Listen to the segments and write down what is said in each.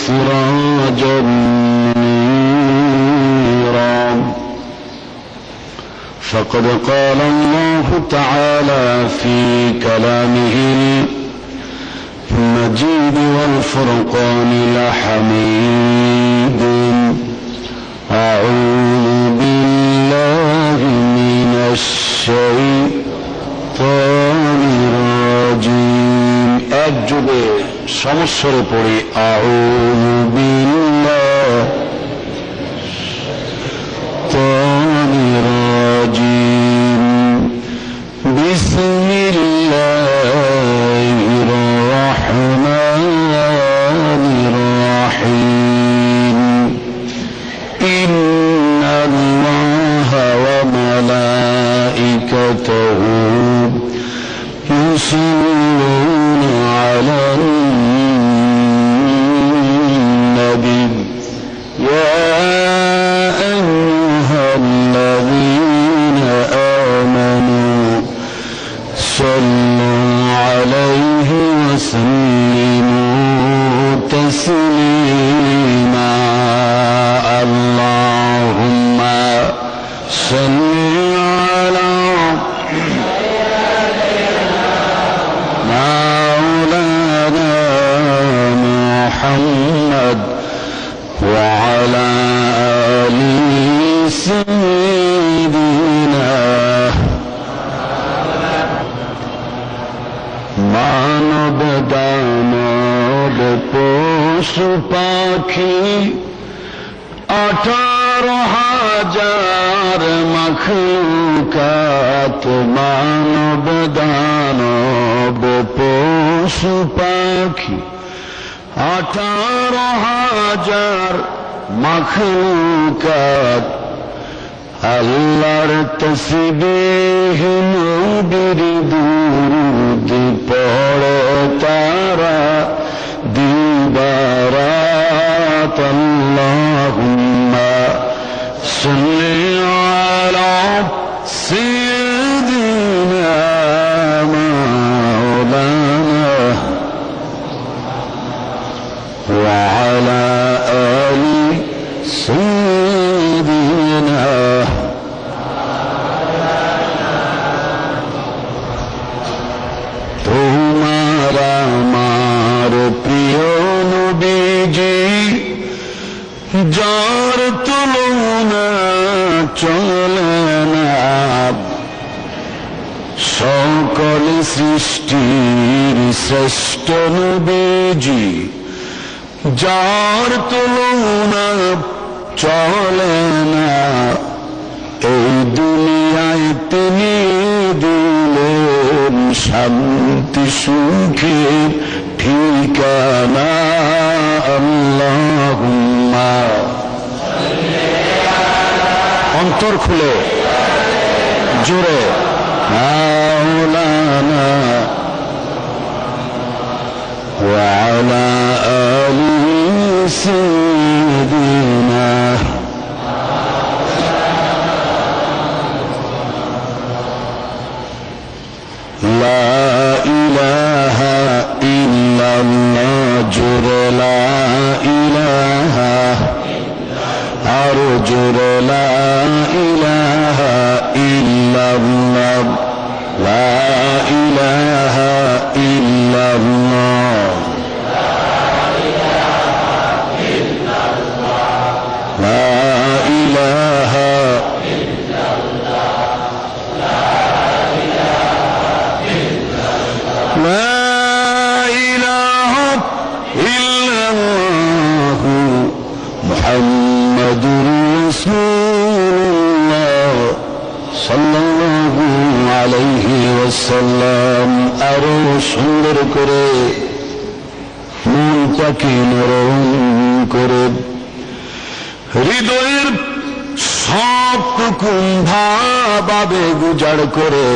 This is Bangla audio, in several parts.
سراجا منيرا فقد قال الله تعالى في كلامه المجيد والفرقان الحميد أعوذ بالله من الشيطان الرجيم একযোগে সমস্বরে পড়ি আউযু বিল্লাহির রাজিম বিসমিল্লাহির রাহমানির রাহিম ইন্নাল্লাহা ওয়া মালাইকাতাহু ইউসাল্লুনা আলান নবী ইয়া আইয়ুহাল্লাযীনা আমানু সাল্লু আলাইহি ওয়া সাল্লিমু তাসলিমা আল্লাহুম্মা সাল্লি আলা مولانا محمد وعلى آل سيدنا মানব দানব পশু পাখি 18,000 মখলুকাত মানব দানব পশু পাখি 18,000 মখলুকাত আল্লাহর তসবিহ নবীর দুরূদ পড়ে তারা দিবারাত আল্লাহুম্মা সাল্লি আলা সাইয়্যিদিনা মাওলানা ওয়া আলা আলি সাইয়্যিদিনা তোমার আমার প্রিয় নবীজি যার তুলনা চলে না সকল সৃষ্টির শ্রেষ্ঠ নবীজি যার তুলনা চলে না এই দুনিয়ায় তিনি দিলেন শান্তি সুখের ঠিকানা আল্লাহুম্মা অন্তর খুলে জোরে মাওলানা ওয়া আলা আলি সাইয়্যিদিনা লা ইলাহা ইল্লাল্লাহ জোরে লা ইলাহা আরো জোরে লা ইলাহা ইল্লাল্লাহ লা ইলাহা ইল্লাল্লাহ লা ইলাহা মুহাম্মাদুর রাসূলুল্লাহ সাল্লাল্লাহু আলাইহি ওয়াসাল্লাম আরো সুন্দর করে মনটাকে নরম করে হৃদয়ের সবটুকু ভাব আবেগ উজাড় করে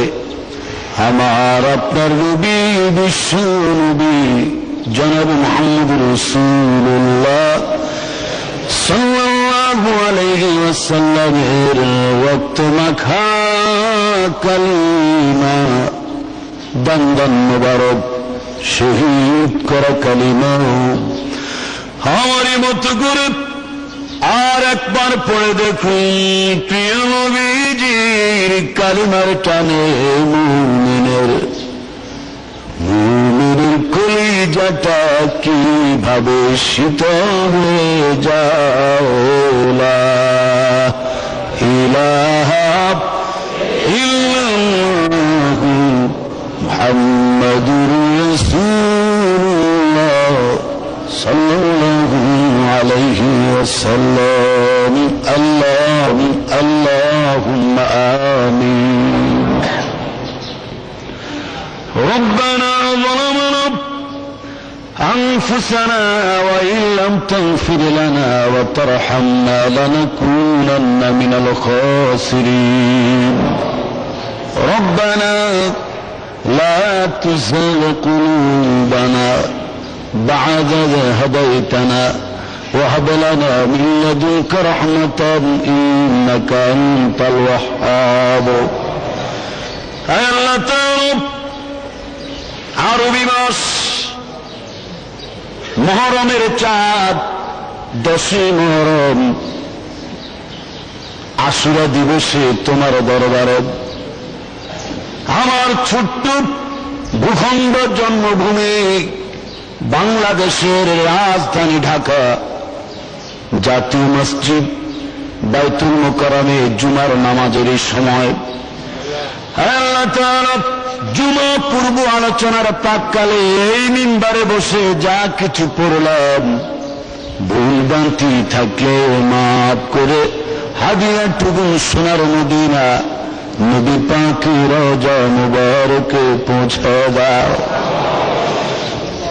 আমার আপনার নবী বিশ্ব নবী জনাব মুহাম্মদুর রাসূলুল্লাহ সাল্লাল্লাহু আলাইহি ওয়াসাল্লামের রক্ত মাখা কালিমা দন্দন মুবারক শহীদ করা কালিমা আমারই মতো করে আর একবার পড়ে দেখুন প্রিয় নবীজির কালিমার টানে মুমিনের কলিজাটা কিভাবে শীতল হয়ে যায়। লা ইলাহা ইল্লাল্লাহু মুহাম্মাদুর রাসূলুল্লাহ সাল্লাল্লাহু আলাইহি ওয়াসাল্লাম। আল্লাহুম্মা আমিন। ربنا ظلمنا أنفسنا وإن لم تغفر لنا وترحمنا لنكونن من الخاسرين. ربنا لا تزغ قلوبنا بعد إذ هديتنا وهب لنا من لدنك رحمة إنك أنت الوهاب. أي الله تعالى আরবি মাস মুহররমের চাঁদ 10ই মুহররম আশুরা দিবসে তোমার দরবারে আমার ছোট্ট ভূখণ্ড জন্মভূমি বাংলাদেশের রাজধানী ঢাকা জাতীয় মসজিদ বাইতুল মুকাররমে জুমার নামাজের সময় আল্লাহ তাআলা জুমা পূর্ব আলোচনার প্রাক্কালে এই মিম্বারে বসে যা কিছু পড়লাম ভুলভ্রান্তি থাকলে মাফ করে হাদিয়াটুকু সোনার মদিনা নবী পাকের রওজা মুবারকে পৌঁছে দাও।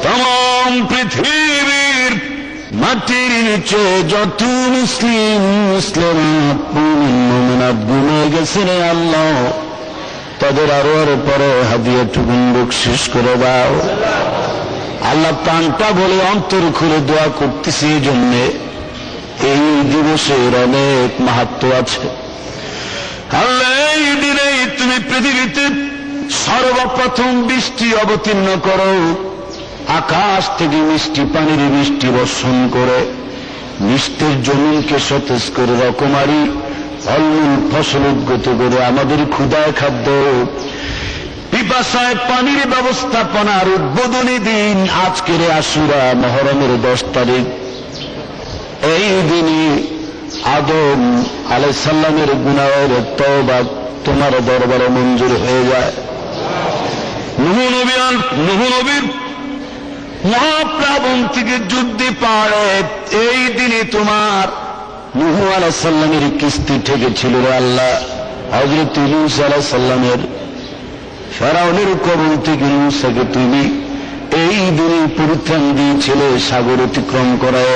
तमाम পৃথিবীর মাটির নিচে যত মুসলিম মুসলিমাত মুমিনাত গুনে গেছে রে আল্লাহ তাদের আরো পরে হাদিয়াটুকু বকশিশ করে দাও। আল্লাহ প্রাণটা বলে অন্তর খুলে দোয়া করতেছি এই জন্যে এই দিবসের অনেক মাহাত্ম্য আছে। আল্লাহ এই দিনে তুমি পৃথিবীতে সর্বপ্রথম বৃষ্টি অবতীর্ণ করো, আকাশ থেকে মিষ্টি পানির বৃষ্টি বর্ষণ করে মিষ্টির জমিনকে সতেজ করে রকমারি ফলমূল ফসল উদ্গত করে আমাদের ক্ষুধায় খাদ্য পিপাসায় পানির ব্যবস্থাপনার উদ্বোধনী দিন আজকের আশুরা মুহররমের 10 তারিখ। এই দিনে আদম আলাইহিস সালামের গুনাহের তওবা তোমার দরবারে মঞ্জুর হয়ে যায়। নূহ নবীর মহাপ্লাবন থেকে যুদ্ধে পারে এই দিনে তোমার নূহ আলাইহিস সালামের কিস্তি ঠেকেছিল রে আল্লাহ। হযরত ইউনূস আলাইহিস সালামের ফেরাউনের কবল থেকে মুসাকে তুমি এই দিনে পরিত্রাণ দিয়েছিলে সাগর অতিক্রম করে।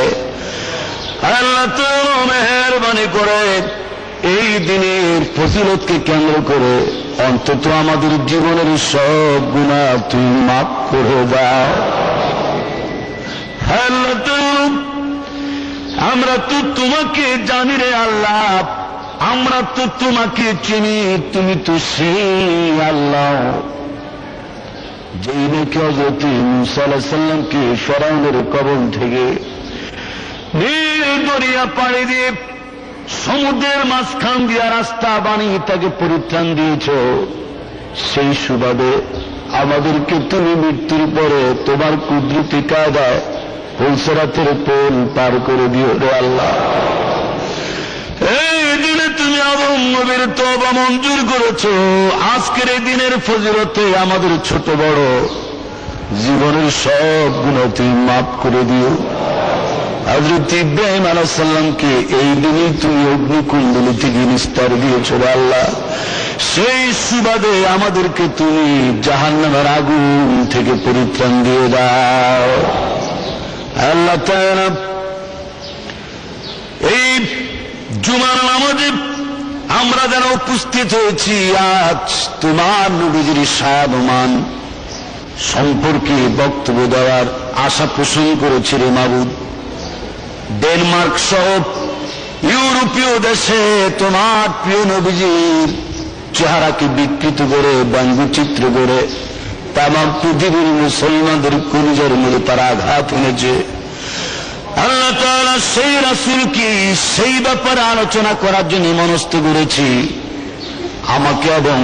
আল্লাহ তাআলা মেহেরবানি করে এই দিনের ফজিলতকে কেন্দ্র করে অন্তত আমাদের জীবনের সব গুনাহ তুমি মাফ করে দাও। আল্লাহ তাআলা আমরা তো তোমাকে জানি রে আল্লাহ, আমরা তো তোমাকে চিনি, তুমি তো সেই আল্লাহ যেই নাকি হযরত মূসা আলাইহিস সালামকে ফেরাউনের কবল থেকে নীল দরিয়া পাড়ি দিয়ে সমুদ্রের মাঝখান দিয়া রাস্তা বানিয়ে তাকে পরিত্রাণ দিয়েছ। সেই সুবাদে আমাদেরকে তুমি মৃত্যুর পরে তোমার কুদরতি কায়দায় ফুলসরাতের পোল পার করে দিও রে আল্লাহ। এই দিনে তুমি আদম নবীর তওবা মঞ্জুর করেছ। আজকের এই দিনের ফজিলতে আমাদের ছোট বড় জীবনের সব গুনাহ তুমি মাফ করে দিও। হযরত ইব্রাহিম আলাইহিস সালামকে এই দিনে তুমি অগ্নিকুণ্ডলী থেকে নিস্তার দিয়েছ রে আল্লাহ। সেই সুবাদে আমাদেরকে তুমি জাহান্নামের আগুন থেকে পরিত্রাণ দিয়ে দাও। আল্লাহ তাআলা এই জুমার নামাজে আমরা যারা উপস্থিত হয়েছি আজ তোমার নবীজির শান সম্পর্কে বক্তব্য দেওয়ার আশা পোষণ করেছি রে মাবুদ। ডেনমার্ক সহ ইউরোপীয় দেশে তোমার প্রিয় নবীজির চেহারাকে বিকৃত করে ব্যঙ্গচিত্র করে তামাম পৃথিবীর মুসলমানদের কলিজার মধ্যে তারা আঘাত এনেছে। আল্লাহ তাআলা সেই রাসূলকে সেই ব্যাপারে আলোচনা করার জন্য মনস্থ করেছি। আমাকে এবং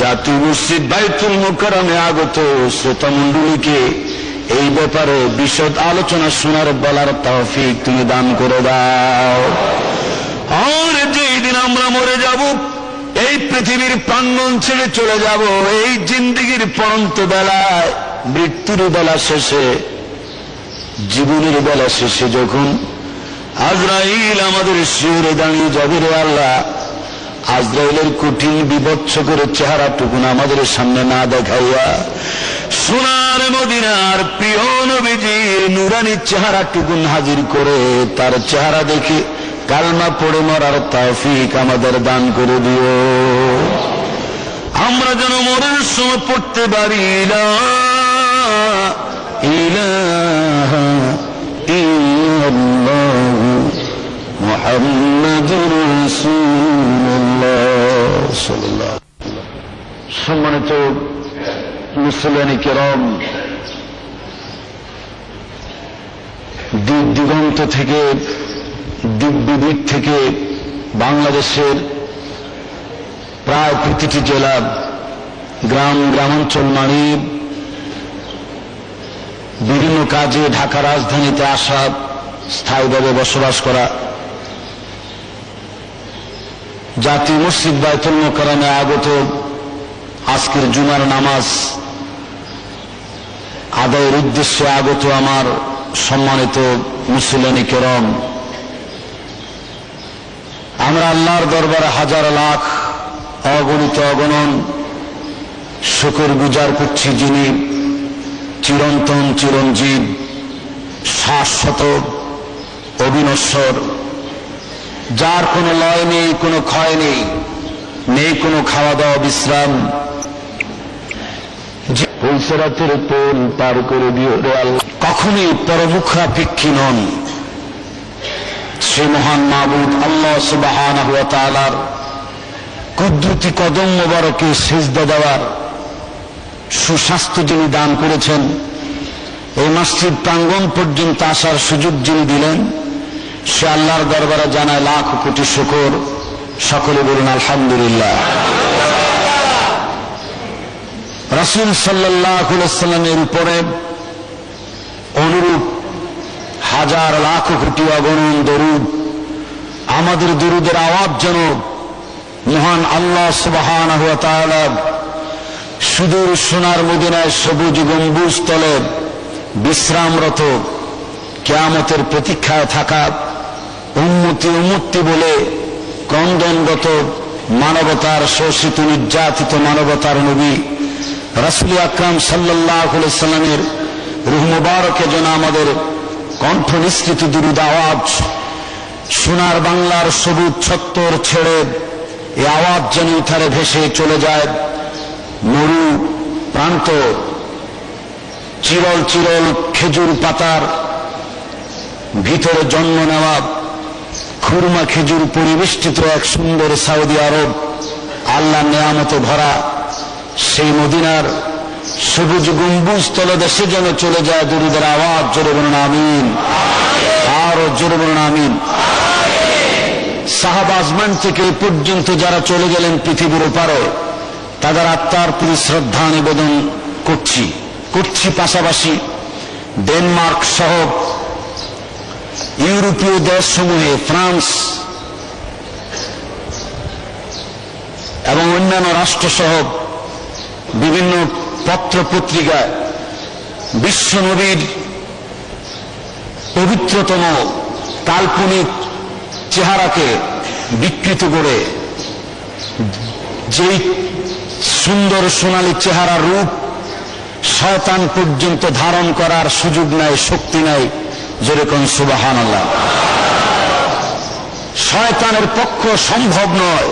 জাতীয় মসজিদ বাইতুল মুকাররমে আগত শ্রোতামণ্ডলীকে এই ব্যাপারে বিশদ আলোচনা শোনার বলার তৌফিক তুমি দান করে দাও। আর যেই দিন আমরা মরে যাব, এই পৃথিবীর প্রাঙ্গণ ছেড়ে চলে যাব, এই জিন্দেগির পরন্ত বেলায়, মৃত্যুর বেলা শেষে, জীবনের বেলা শেষে যখন আজরাইল আমাদের শিরে দাঁড়িয়ে যাবে, রে আল্লাহ, আজরাইলের কঠিন বিভৎস করে চেহারাটুকুন আমাদের সামনে না দেখাইয়া সোনার মদিনার প্রিয় নবীজির নুরানি চেহারাটুকুন হাজির করে তার চেহারা দেখে কালমা পড়ে মরার তৌফিক আমাদের দান করে দিও। আমরা যেন মরার সময় পড়তে পারি লা ইলাহা ইল্লাল্লাহু মুহাম্মাদুর রাসূলুল্লাহ সাল্লাল্লাহু আলাইহি ওয়াসাল্লাম। সম্মানিত মুসলিয়ানি কিরাম, দিক দিগন্ত থেকে, দিক বিদিক থেকে বাংলাদেশের প্রায় প্রতিটি জেলা, গ্রামাঞ্চল মানি বিভিন্ন কাজে ঢাকা রাজধানীতে আসা, স্থায়ীভাবে বসবাস করা, জাতীয় মসজিদ বাইতুল মুকাররমে আগত আজকের জুমার নামাজ আদায়ের উদ্দেশ্যে আগত আমার সম্মানিত মুসলিয়ানি কিরাম, আমরা আল্লাহর দরবারে হাজার লাখ অগণিত অগণন শুকর গুজার করছি, যিনি চিরন্তন, চিরঞ্জীব, শাশ্বত, অবিনশ্বর, যার কোনো লয় নেই, কোনো ক্ষয় নেই, নেই কোনো খাওয়া দাওয়া বিশ্রাম, পুলসরাতের পোল পার করে দিও রে আল্লাহ। কখনই পরমুখাপেক্ষী নন। সে মহান মাবুদ আল্লাহ সুবহানাহু ওয়া তাআলার কুদরতি কদম মোবারকে সিজদা দেওয়ার সুস্বাস্থ্য যিনি দান করেছেন, এই মসজিদ প্রাঙ্গণ পর্যন্ত আসার সুযোগ যিনি দিলেন, সে আল্লাহর দরবারে জানায় লাখ কোটি শুকর। সকলে বলুন আলহামদুলিল্লাহ। রাসূল সাল্লাল্লাহু আলাইহি ওয়াসাল্লামের উপরে অনুরূপ হাজার লাখ কোটি অগণন দরুদ, আমাদের দরুদের আওয়াজ যেন মহান আল্লাহ সুবহানাহু ওয়া তাআলা সুদূর সোনার মদিনায় সবুজ গম্বুজ তলে বিশ্রামরত, কিয়ামতের প্রতীক্ষায় থাকা উম্মতি উম্মতি বলে ক্রন্দনরত মানবতার শোষিত নির্যাতিত মানবতার নবী রাসূল আকরাম সাল্লাল্লাহু আলাইহি ওয়াসাল্লামের রূহ মুবারকে যেন আমাদের কণ্ঠ নিঃসৃত দুরূদ আওয়াজ সোনার বাংলার সবুজ ছত্তর ছেড়ে এই আওয়াজ যেন ইথারে ভেসে চলে যায় মরু প্রান্ত, চিরল চিরল খেজুর পাতার ভিতরে জন্ম নেওয়া খুরমা খেজুর পরিবেষ্টিত এক সুন্দর সৌদি আরব, আল্লাহর নেয়ামতে ভরা সেই মদিনার সবুজ গম্বুজ তলদেশে যেন চলে যায় দুরূদের আওয়াজ। জোরে বলুন আমিন, আরো জোরে বলুন আমিন। সাহাবা আজমান থেকে এ পর্যন্ত যারা চলে গেলেন পৃথিবীর ওপারে, তাদের আত্মার প্রতি শ্রদ্ধা নিবেদন করছি। পাশাপাশি ডেনমার্ক সহ ইউরোপীয় দেশসমূহে, ফ্রান্স এবং অন্যান্য রাষ্ট্রসহ বিভিন্ন পত্র পত্রিকায় বিশ্ব নবীর পবিত্রতম কাল্পনিক চেহারাকে বিকৃত করে যেই সুন্দর সোনালী চেহারার রূপ শয়তান পর্যন্ত ধারণ করার সুযোগ নাই, শক্তি নাই। যেরকম সুবহানাল্লাহ। শয়তানের পক্ষ সম্ভব নয়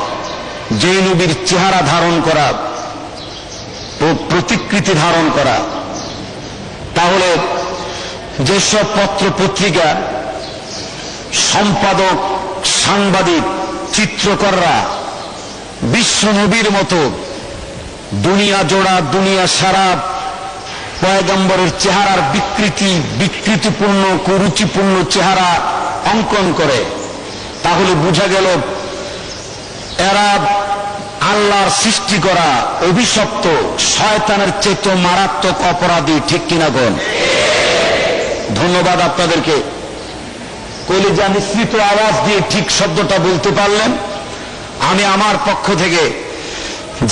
যে নবীর চেহারা ধারণ করা ও প্রতিকৃতি ধারণ করা। তাহলে যেসব পত্র পত্রিকার সম্পাদক, সাংবাদিক, চিত্রকররা বিশ্ব নবীর মতো দুনিয়া জোড়া, দুনিয়া সারা পয়গম্বরের চেহারার বিকৃতিপূর্ণ কুরুচিপূর্ণ চেহারা অঙ্কন করে, তাহলে বোঝা গেল এরা আল্লাহর সৃষ্টি করা অভিশপ্ত শয়তানের চেয়ে মারাত্মক অপরাধী, ঠিক কিনা গণ? ধন্যবাদ আপনাদেরকে। কলিজা মিশ্রিত আওয়াজ দিয়ে ঠিক শব্দটা বলতে পারলেন। আমি আমার পক্ষ থেকে,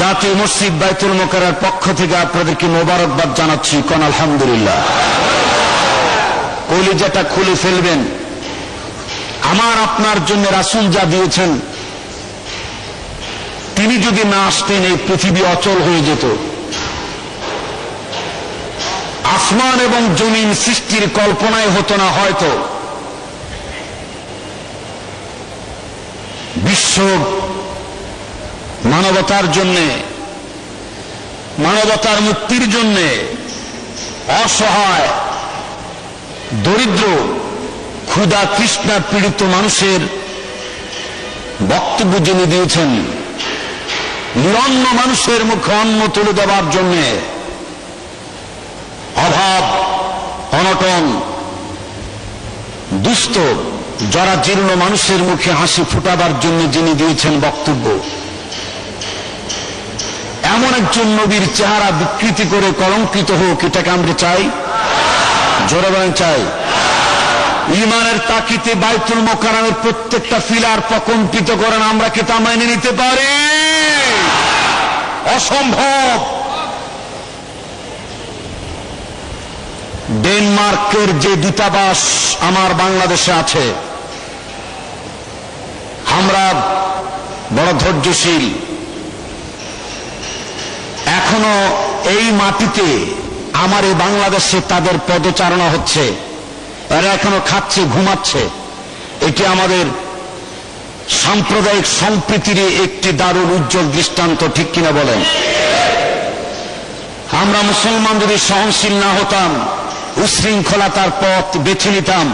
জাতীয় মসজিদ বাইতুল মোকাররমের পক্ষ থেকে আপনাদেরকে মোবারকবাদ জানাচ্ছি। কোন আলহামদুলিল্লাহ। কলিজাটা খুলে ফেলবেন। আমার আপনার জন্য রাসূল যা দিয়েছেন, তিনি যদি না আসতেন এই পৃথিবী অচল হয়ে যেত। আসমান এবং জমিন সৃষ্টির কল্পনায় হতো না হয়তো। বিশ্ব মানবতার জন্যে, মানবতার মুক্তির জন্যে অসহায়, দরিদ্র, ক্ষুধা তৃষ্ণা পীড়িত মানুষের বক্তব্য যিনি দিয়েছেন, নিরন্ন মানুষের মুখে অন্ন তুলে দেওয়ার জন্যে, অভাব অনটন দুস্থ যারা জীর্ণ মানুষের মুখে হাসি ফুটাবার জন্য যিনি দিয়েছেন বক্তব্য, এমন একজন নবীর চেহারা বিকৃতি করে কলঙ্কিত হোক, এটাকে আমরা চাই? জোরে বলেন চাই? ঈমানের তাকিতে বাইতুল মোকাররমের প্রত্যেকটা ফিলার প্রকম্পিত করেন, আমরা কি তা মেনে নিতে পারি? অসম্ভব। ডেনমার্কের যে দূতাবাস আমার বাংলাদেশে আছে, আমরা বড় ধৈর্যশীল। এখনো এই মাটিতে আমার এই বাংলাদেশে তাদের পদচারণা হচ্ছে, এরা এখনো খাচ্ছে ঘুমাচ্ছে। এটি আমাদের সাম্প্রদায়িক সম্প্রীতির একটি দারুণ উজ্জ্বল দৃষ্টান্ত, ঠিক কিনা বলেন? আমরা মুসলমান যদি সহনশীল না হতাম, উশৃঙ্খলতার পথ বেছে নিতাম,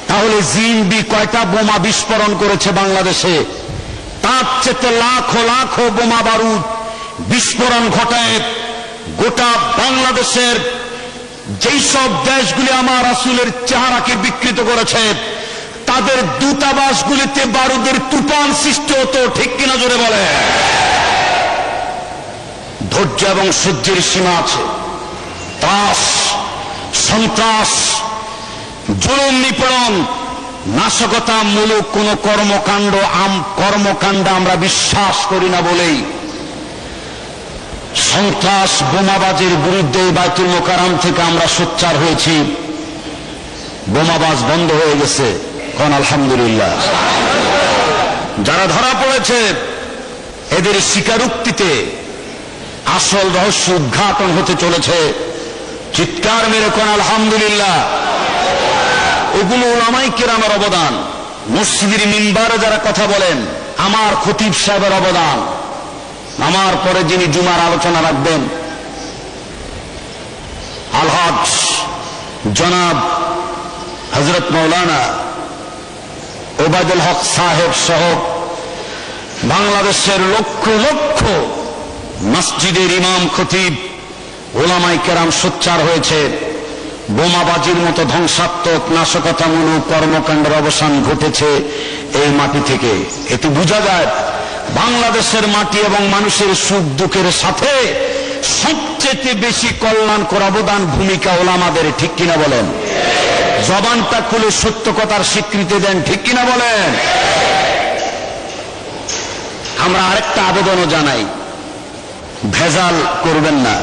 তাহলে জিএমবি কয়টা বোমা বিস্ফোরণ করেছে বাংলাদেশে, তার চেয়ে লাখো লাখো বোমা বারুদ বিস্ফোরণ ঘটায় গোটা বাংলাদেশের যেই সব দেশগুলি আমার রাসূলের চেহারাকে বিকৃত করেছে, তাদের দূতাবাসগুলিতে বারুদের তুফান সৃষ্টি হতো, ঠিক কিনা জোরে বলে? ধৈর্য এবং সহ্যের সীমা আছে। ত্রাস, সন্ত্রাস, জুলুম, নিপীড়ন, নাশকতামূলক কোন কর্মকাণ্ড আমরা বিশ্বাস করি না বলেই সন্ত্রাস বোমাবাজের বিরুদ্ধে বাইতুল মোকাররম থেকে আমরা সোচ্চার হয়েছি। বোমাবাজ বন্ধ হয়ে গেছে, কোন আলহামদুলিল্লাহ। যারা ধরা পড়েছে এদের স্বীকারোক্তিতে আসল রহস্য উদ্ঘাটন হতে চলেছে, চিৎকার মেরে কোন আলহামদুলিল্লাহ। এগুলো উলামায়ে কেরামের অবদান। মসজিদের মিম্বারে যারা কথা বলেন, আমার খতিব সাহেবের অবদান। আমার পরে যিনি জুমার আলোচনা রাখবেন, আলহাজ জনাব হযরত মাওলানা ওবায়দুল হক সাহেব সহ বাংলাদেশের লক্ষ লক্ষ মসজিদের ইমাম, খতিব, উলামায়ে কেরাম সোচ্চার হয়েছে। বোমাবাজির মতো ধ্বংসাত্মক নাশকতামূলক কর্মকাণ্ডের অবসান ঘটেছে এই মাটি থেকে। এতে বোঝা যায় বাংলাদেশের মাটি এবং মানুষের সুখ দুঃখের সাথে সবচেয়ে বেশি কল্যাণকর অবদান ভূমিকা ওলামাদের, ঠিক কিনা বলেন? জবানটা খুলে সত্য কথার স্বীকৃতি দেন, ঠিক কিনা বলেন? আমরা আরেকটা আবেদনও জানাই, ভেজাল করবেন না,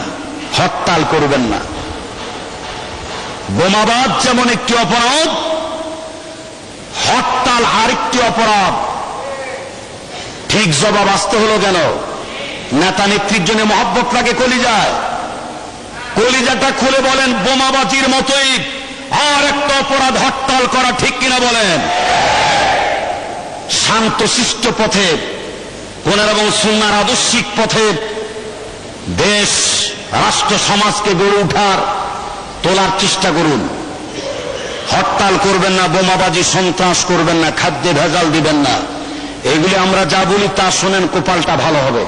হরতাল করবেন না। বোমাবাজ যেমন একটি অপরাধ, হরতাল আরেকটি অপরাধ। ঠিক জবাব আসতে হলো কেন? নেতা নেত্রীর জন্য মহব্বত লাগে কলিজায়। কলিজাটা খুলে বলেন, বোমাবাজির মতোই আর একটা অপরাধ হরতাল করা, ঠিক কিনা বলেন? শান্ত শিষ্ট পথে, কোরআন এবং সুন্নাহর আদর্শিক পথে দেশ রাষ্ট্র সমাজকে গড়ে তোলার চেষ্টা করুন। হরতাল করবেন না, বোমাবাজি সন্ত্রাস করবেন না, খাদ্যে ভেজাল দিবেন না। এগুলি আমরা যা বলি তা শোনেন, কপালটা ভালো হবে।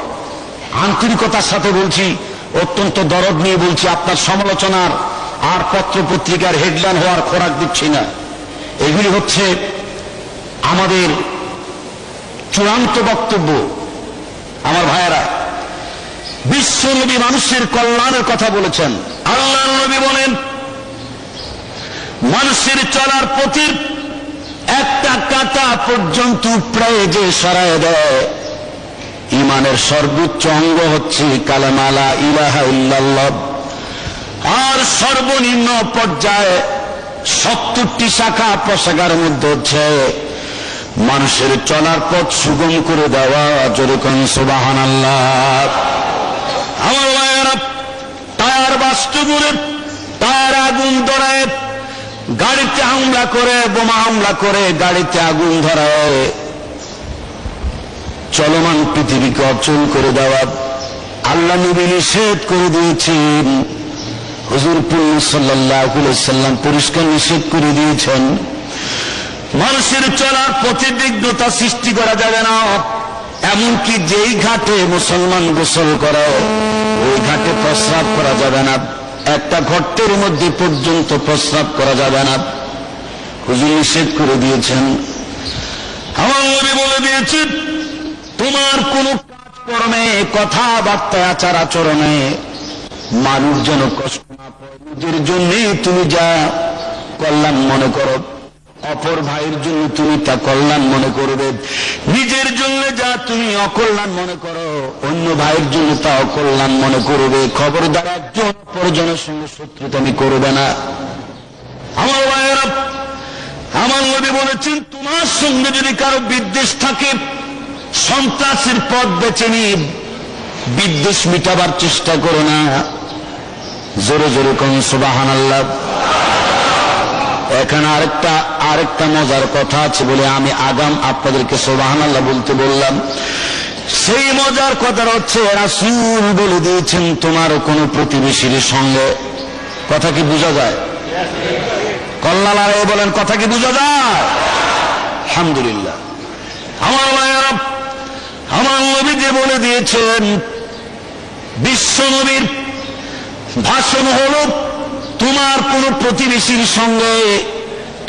আন্তরিকতার সাথে বলছি, অত্যন্ত দরদ নিয়ে বলছি, আপনার সমালোচনার আর পত্রপত্রিকার হেডলাইন হওয়ার খোরাক দিচ্ছি না। এগুলি হচ্ছে আমাদের চূড়ান্ত বক্তব্য। আমার ভাইয়েরা, বিশ্ব নবী মানুষের কল্যাণের কথা বলেছেন। আল্লাহ নবী বলেন, মানুষের চলার পথের একটা কাঁটা পর্যন্ত প্রায় যে সরায় দেয়, ইমানের সর্বোচ্চ অঙ্গ হচ্ছে কালেমা লা ইলাহা ইল্লাল্লাহ। আর সর্বনিম্ন পর্যায়ে 70টি শাখা প্রশাখার মধ্যে হচ্ছে মানুষের চলার পথ সুগম করে দেওয়া। জোরে কোন সুবহানাল্লাহ। আমার ভাইয়েরা, টায়ার বাস্ট করে, টায়ার আগুন ধরায়, গাড়িতে হামলা করে, বোমা হামলা করে গাড়িতে আগুন ধরায়, চলমান পৃথিবীকে অচল করে দেওয়া আল্লাহ নবী নিষেধ করে দিয়েছেন। হুজুর পূর্ণ সাল্লাল্লাহু আলাইহি সাল্লাম পরিষ্কার নিষেধ করে দিয়েছেন, মানুষের চলার পথে বিঘ্নতা সৃষ্টি করা যাবে না। এমনকি যেই ঘাটে মুসলমান গোসল করে ওই ঘাটে প্রস্রাব করা যাবে না, একটা গর্তের মধ্যে পর্যন্ত প্রস্রাব করা যাবে না। হুজুর নিষেধ করে দিয়েছেন। আমার নবী বলে দিয়েছেন, তোমার কোন কাজকর্মে, কথাবার্তায়, আচার আচরণে মানুষ যেন কষ্ট না পায়। নিজের জন্য তুমি যা কল্যাণ মনে করো, অপর ভাইয়ের জন্য তুমি তা কল্যাণ মনে করবে। নিজের জন্য যা তুমি অকল্যাণ মনে করো, অন্য ভাইয়ের জন্য তা অকল্যাণ মনে করবে। খবরদার একজন পরজনের সঙ্গে শত্রুতামি করবে না। আমার ভাইয়েরা, আমার নবী বলেছেন, তোমার সঙ্গে যদি কারো বিদ্বেষ থাকে, সন্ত্রাসের পথ বেছে নিয়ে বিদ্বেষ মিটাবার চেষ্টা করো না। জোরে জোরে কোন সুবহানাল্লাহ। এখানে আরেকটা মজার কথা আছে বলে আমি আগাম আপনাদেরকে সুবহানাল্লাহ বলতে বললাম। সেই মজার কথা হচ্ছে, রাসূল বলে দিয়েছেন, তোমার কোন প্রতিবেশীর সঙ্গে, কথা কি বোঝা যায়? কল্লালারে বলেন, কথা কি বোঝা যায়? আলহামদুলিল্লাহ। আমার ভাইয়েরা, আমার নবী যে বলে দিয়েছেন, বিশ্ব নবীর ভাষণ হল, তোমার কোন প্রতিবেশীর সঙ্গে,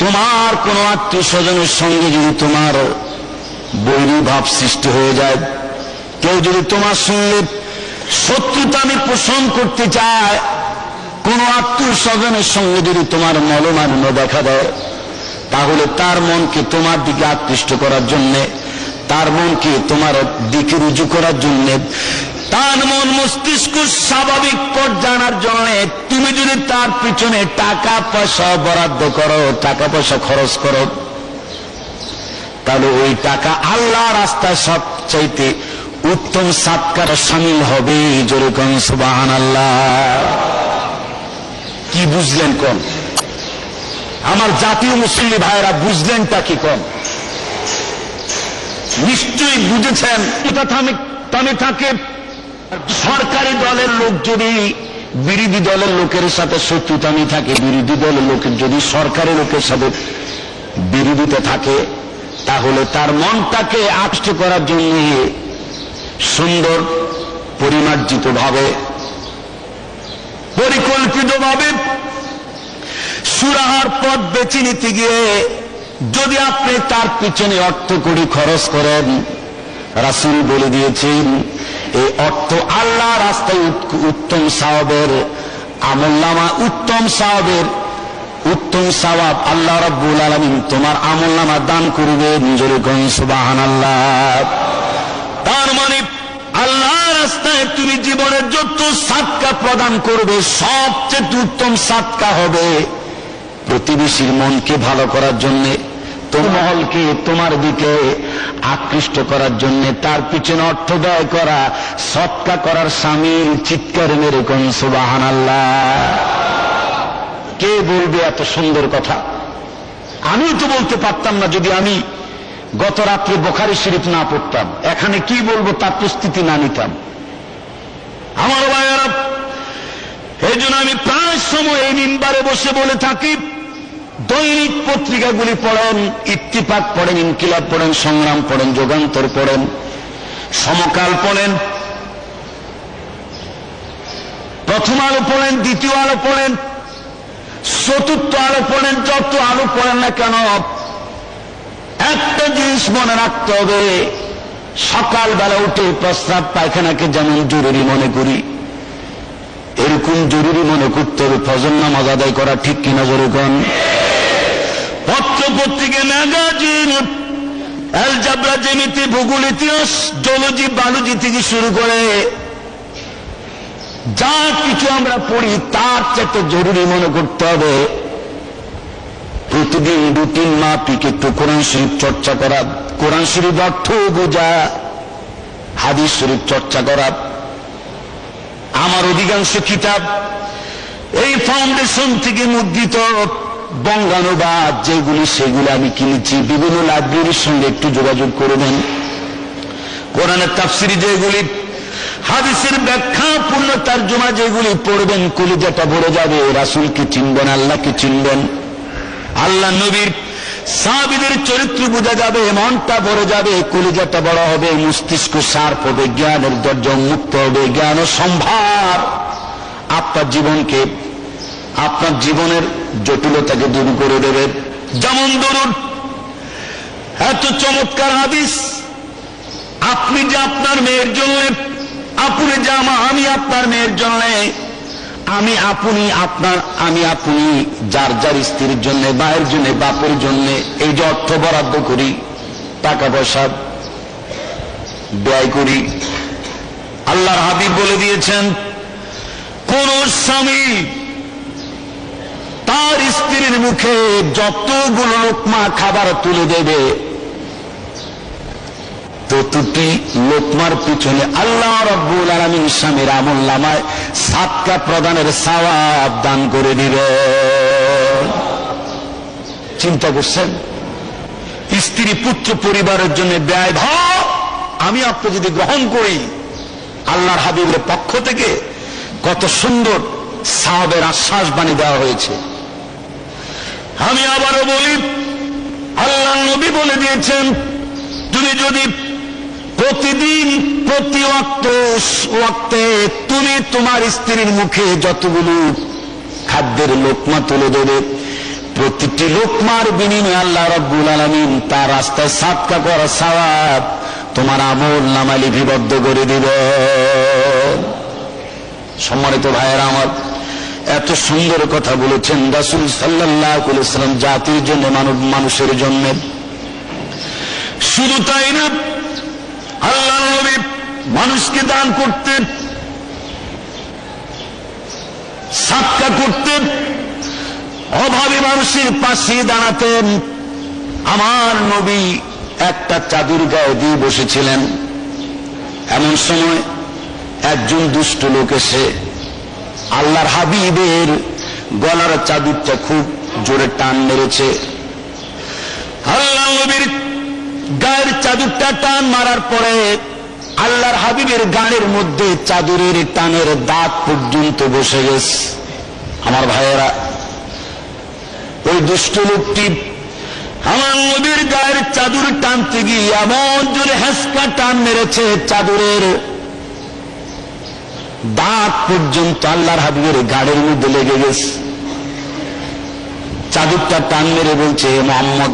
তোমার কোন আত্মীয় স্বজনের সঙ্গে যদি তোমার বৈরী ভাব সৃষ্টি হয়ে যায়, কেউ যদি তোমার সঙ্গে শত্রুতামি পোষণ করতে চায়, কোন আত্মীয় স্বজনের সঙ্গে যদি তোমার মনোমালিন্য দেখা দেয়, তাহলে তার মনকে তোমার দিকে আকৃষ্ট করার জন্য, তার মনকে তোমার দিকে রুজু করার জন্য, তার মন মস্তিষ্ক স্বাভাবিক পর্যায়ে আনার জন্য তুমি যদি তার পিছনে টাকা পয়সা বরাদ্দ করো, টাকা পয়সা খরচ করো, তাহলে ওই টাকা আল্লাহ রাস্তায় সবচাইতে উত্তম সাদকার শামিল হবে। জোরে কোন সুবহানাল্লাহ। কি বুঝলেন কোন? আমার জাতীয় মুসলিম ভাইয়েরা, বুঝলেনটা কি কোন? নিশ্চয়ই বুঝেছেন। এটা থামে থাকে। সরকারি দলের লোক যদি বিরোধী দলের লোকের সাথে শত্রুতামি থাকে, বিরোধী দলের লোকের যদি সরকারি লোকের সাথে বিরোধিতা থাকে, তাহলে তার মনটাকে আকৃষ্ট করার জন্য সুন্দর পরিমার্জিত ভাবে, পরিকল্পিত ভাবে সুরাহার পথ বেছে নিতে গিয়ে যদি আপনি তার পিছনে অর্থ কড়ি খরচ করেন, রাসূল বলে দিয়েছেন, এই অর্থ আল্লাহ রাস্তায় উত্তম সওয়াবের আমলনামা, উত্তম সওয়াব আল্লাহ রাব্বুল আলামিন তোমার আমলনামা দান করবেন। জোরে কোন সুবহানাল্লাহ। তার মানে আল্লাহ রাস্তায় তুমি জীবনের যত সাদকা প্রদান করবে, সবচেয়ে উত্তম সাদকা হবে প্রতিবেশীর মনকে ভালো করার জন্য, তোমার মহলকে তোমার দিকে আকৃষ্ট করার জন্য তার পিছনে অর্থ ব্যয় করা, সদকা করার শামিল। চিৎকার মেরে কোন সুবহানাল্লাহ। কে বলবে এত সুন্দর কথা? আমি তো বলতে পারতাম না যদি আমি গত রাত্রে বুখারী শরীফ না পড়তাম, এখানে কি বলবো তার প্রস্তুতি না নিতাম। আমার ভাইয়েরা, এই জন্য আমি প্রায় সময় এই মিম্বারে বসে বলে থাকি, দৈনিক পত্রিকাগুলি পড়েন, ইত্তেফাক পড়েন, ইনকিলাব পড়েন, সংগ্রাম পড়েন, যুগান্তর পড়েন, সমকাল পড়েন, প্রথম আলো পড়েন, দ্বিতীয় আলো পড়েন, চতুর্থ আলো পড়েন, যত আলো পড়েন না কেন একটা জিনিস মনে রাখতে হবে, সকালবেলা উঠে প্রস্রাব পায়খানাকে যেমন জরুরি মনে করি, এরকম জরুরি মনে করতে হবে ফজর নামাজ আদায় করা। ঠিক কিনা জোরে কোন? পত্র পত্রিকা, ম্যাগাজিন, অ্যালজাবরা, জ্যামিতি, ভূগোল, ইতিহাস, জুলজি, বায়োলজি থেকে শুরু করে যা কিছু আমরা পড়ি তার চাইতে জরুরি মনে করতে হবে প্রতিদিন রুটিন মাফিক একটু কোরআন শরীফ চর্চা করা, কোরআন শরীফ অর্থ বোঝা, হাদিস শরীফ চর্চা করা। আমার অধিকাংশ কিতাব এই ফাউন্ডেশন থেকে মুদ্রিত বঙ্গানুবাদ যেগুলি সেগুলি আমি কিনেছি। বিভিন্ন লাইব্রেরির সঙ্গে একটু যোগাযোগ করবেন। কোরআনের তাফসিরি যেগুলি, হাদিসের ব্যাখ্যা পূর্ণ তরজমা যেগুলি পড়বেন, কলিজাটা ভরে যাবে। রাসূলকে চিনবেন, আল্লাহকে চিনবেন, আল্লাহ নবীর সাহাবীদের চরিত্র বোঝা যাবে, মনটা ভরে যাবে, কলিজাটা বড় হবে, মস্তিষ্ক শার্প হবে, জ্ঞানের দরজা উন্মুক্ত হবে, জ্ঞান ও সম্ভার আপনার জীবনকে, আপনার জীবনের জটিলতাকে দূর করে দেবে। যেমন ধরুন এত চমৎকার হাদিস, আপনি যে আপনার মেয়ের জন্য, আপনি যে আমি আপনার মেয়ের জন্য, আমি আপনি যার যার স্ত্রীর জন্য, মায়ের জন্য, বাপের জন্য এই যে অর্থ বরাদ্দ করি, টাকা পয়সা ব্যয় করি, আল্লাহর হাবিব বলে দিয়েছেন কোন স্বামী তার স্ত্রীর মুখে যতগুলো লোকমা খাবার তুলে দেবে প্রতিটি লোকমার পিছনে আল্লাহ রাব্বুল আলামিন স্বামীর আমলনামায় সাদকা প্রদানের সওয়াব দান করে দিবে। চিন্তা করছেন? স্ত্রী পুত্র পরিবারের জন্য ব্যয় ভার আমি আপনি যদি গ্রহণ করি আল্লাহর হাবিবের পক্ষ থেকে কত সুন্দর সওয়াবের আশ্বাস বাণী দেওয়া হয়েছে। আমি আবারও বলি, আল্লাহ নবী বলে দিয়েছেন তুমি যদি প্রতিদিন প্রতি ওয়াক্তে তুমি তোমার স্ত্রীর মুখে যতগুলো খাদ্যের লোকমা তুলে দেবে, প্রতিটি লোকমার বিনিময়ে আল্লাহ রাব্বুল আলামিন তার রাস্তায় সাদকা করা সওয়াব তোমার আমলনামায় লিপিবদ্ধ করে দিবে। সম্মানিত ভাইয়েরা আমার, এত সুন্দর কথা বলেছেন রাসূল সাল্লাল্লাহু আলাইহি ওয়াসাল্লাম জাতির জন্য, মানুষের জন্য। শুধু তাই না, আল্লাহ নবী মানুষকে দান করতেন, সাদকা করতেন, অভাবী মানুষের পাশে দাঁড়াতেন। আমার নবী একটা চাদর গায়ে দিয়ে বসেছিলেন, এমন সময় একজন দুষ্ট লোক এসে আল্লাহর হাবিবের গলার চাদরটা খুব জোরে টান মেরেছে। আল্লাহ নবীর গায়ের চাদরটা টান মারার পরে আল্লাহর হাবিবের গায়ের মধ্যে চাদরের টানের দাগ পর্যন্ত বসে গেছে। আমার ভাইয়েরা, ওই দুষ্ট লোকটি আমার নবীর গায়ের চাদর টানতে গিয়ে এমন জোরে হেঁচকা টান মেরেছে, চাদরের দাগ পর্যন্ত আল্লাহর হাবিবের গায়ের মধ্যে লেগে গেছে। চাদরটা টান মেরে বলছে, হে মুহাম্মদ,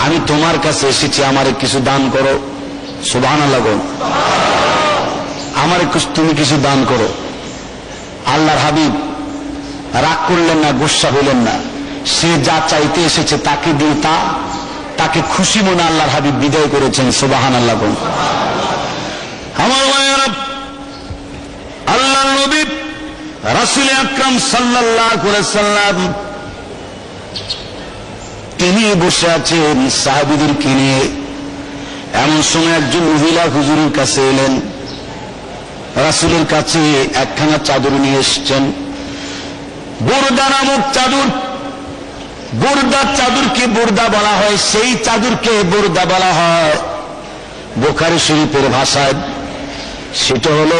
আমি তোমার কাছে এসেছি, আমারে কিছু দান করো। সুবহানাল্লাহ, আমারে তুমি কিছু দান করো। আল্লাহর হাবিব রাগ করলেন না, গোসা হইলেন না, সে যা চাইতে এসেছে তাকে দিয়ে তাকে খুশি মনে আল্লাহর হাবিব বিদায় করেছেন। সুবহানাল্লাহ। আমার ভাইয়েরা, আল্লাহর নবী রাসূল আকরাম সাল্লাল্লাহু আলাইহি ওয়াসাল্লাম তিনি বসে আছেন সাহাবীদেরকে নিয়ে। এমন সময় একজন মহিলা হুজুরের কাছে এলেন, রাসূলের কাছে একখানা চাদর নিয়ে এসেছেন, বুরদা নামক চাদর। বুরদার চাদরকে বুরদা বলা হয়, সেই চাদরকে বুরদা বলা হয় বুখারী শরীফের ভাষায়। সেটা হলো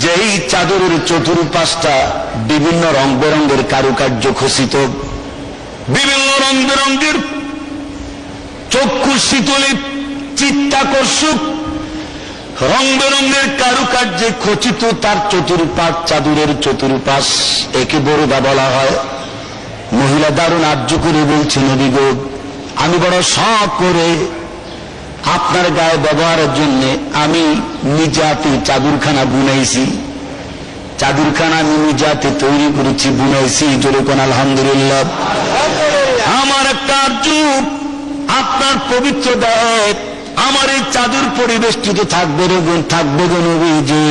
যেই চাদরের চতুর্পাশটা বিভিন্ন রং বেরঙের কারুকার্য খচিত, বিভিন্ন রং বেরঙের চক্ষু শীতলে চিত্তাকর্ষক রং বেরঙের কারুকার্যে খচিত তার চতুর্পাশ, চাদরের চতুর্পাশ একে বরদা বলা হয়। মহিলা দারুণ আর্য করে বলছে, নবী গো, আমি বড় শখ করে আপনার গায়ে ব্যবহারের জন্য আমি নিজে হাতে চাদরখানা বুনাইছি। চাদরখানা আমি নিজে হাতে তৈরি করেছি, বুনাইছি। যেরকম আলহামদুলিল্লাহ। আমার একটা আর্য আপনার পবিত্র দেহ আমার এই চাদর পরিবেষ্টিত থাকবে গো নবীজি,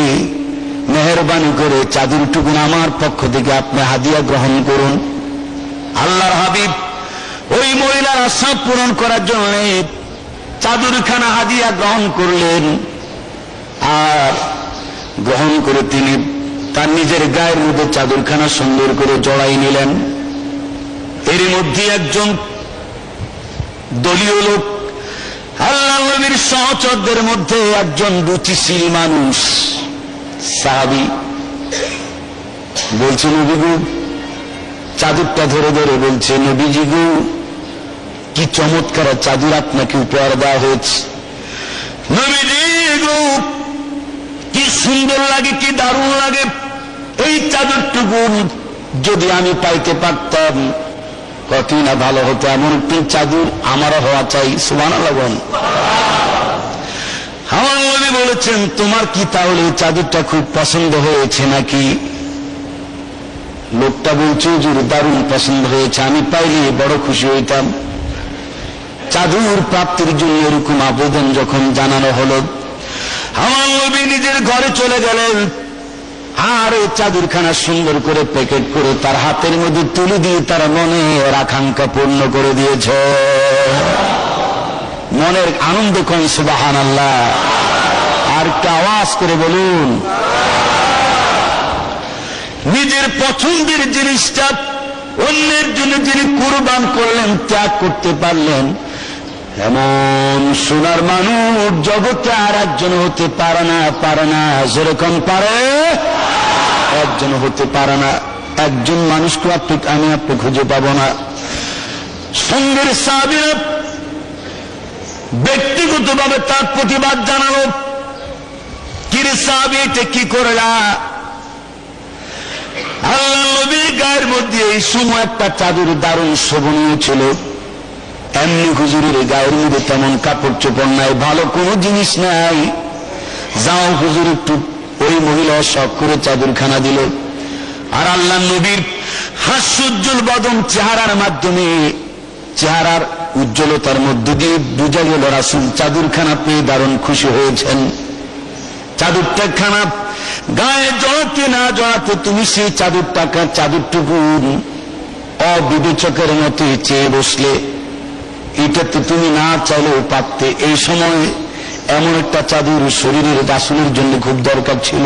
মেহেরবানি করে চাদরটুকুন আমার পক্ষ থেকে আপনি হাদিয়া গ্রহণ করুন। আল্লাহর হাবিব ওই মহিলার আশা পূরণ করার জন্য চাদরখানা হাদিয়া গ্রহণ করলেন। আর গ্রহণ করে তিনি তার নিজের গায়ের মধ্যে চাদরখানা সুন্দর করে জড়াই নিলেন। এর মধ্যে একজন দলীয় লোক, আল্লাহ নবীর সহচরদের মধ্যে একজন রুচিশীল মানুষ, সাহাবী, বলছে, নবী গো, চাদরটা ধরে ধরে বলছে, নবীজি গো, কি চমৎকার চাদর আপনাকে উপহার দেওয়া হয়েছে। নবীজি গো, কি সুন্দর লাগে, কি দারুণ লাগে। এই চাদরটুকু যদি আমি পাইতে পারতাম কতই না ভালো হতো। এমন একটি চাদর আমারও হওয়া চাই। সুবহানাল্লাহ। আমার নবী বলেছেন, তোমার কি তাহলে এই চাদরটা খুব পছন্দ হয়েছে নাকি? লোকটা বলছে, হুজুর, দারুণ পছন্দ হয়েছে, আমি পাইলে বড় খুশি হইতাম। চাদর প্রাপ্তির জন্য এরকম আবেদন যখন জানানো হলো, আমার নবী নিজের ঘরে চলে গেলেন। আর এই চাদরখানা সুন্দর করে প্যাকেট করে তার হাতের মধ্যে তুলে দিয়ে তার মনের আকাঙ্ক্ষা পূর্ণ করে দিয়েছে। মনের আনন্দ কোন সুবহানাল্লাহ। আর একটা আওয়াজ করে বলুন। নিজের পছন্দের জিনিসটা অন্যের জন্য যিনি কুরবান করলেন, ত্যাগ করতে পারলেন, এমন সোনার মানুষ জগতে আর একজন হতে পারে না। যেরকম পারে একজন হতে পারে না। একজন মানুষকে আমি আপনি খুঁজে পাবো না। সঙ্গের সাহাবীরা ব্যক্তিগতভাবে তার প্রতিবাদ জানালো, কিরে সাহাবী, এটা কি করলা? আল্লাহ নবীর গায়ের মধ্যে এই সময় একটা চাদর দারুণ শোভনীয় ছিল। এমনি হুজুরের গায়ের মধ্যে তেমন কাপড় চোপড় নাই, ভালো কোনো জিনিস নাই। যাও হুজুর, একটু। ওই মহিলা শখ করে চাদরখানা দিল। আর আল্লাহ নবীর হাস্যোজ্জ্বল বদন চেহারার মাধ্যমে, চেহারার উজ্জ্বলতার মধ্য দিয়ে বুঝা গেল রাসূল চাদরখানা পেয়ে দারুণ খুশি হয়েছেন। চাদরটা খানা গায়ে জড়াতে না জড়াতে তুমি সেই চাদরটুকু অবিবেচকের মতো চেয়ে বসলে। এটাতে তুমি না চাইলেও পারতে। এই সময় এমন একটা চাদর শরীরের রাসূলের জন্য খুব দরকার ছিল।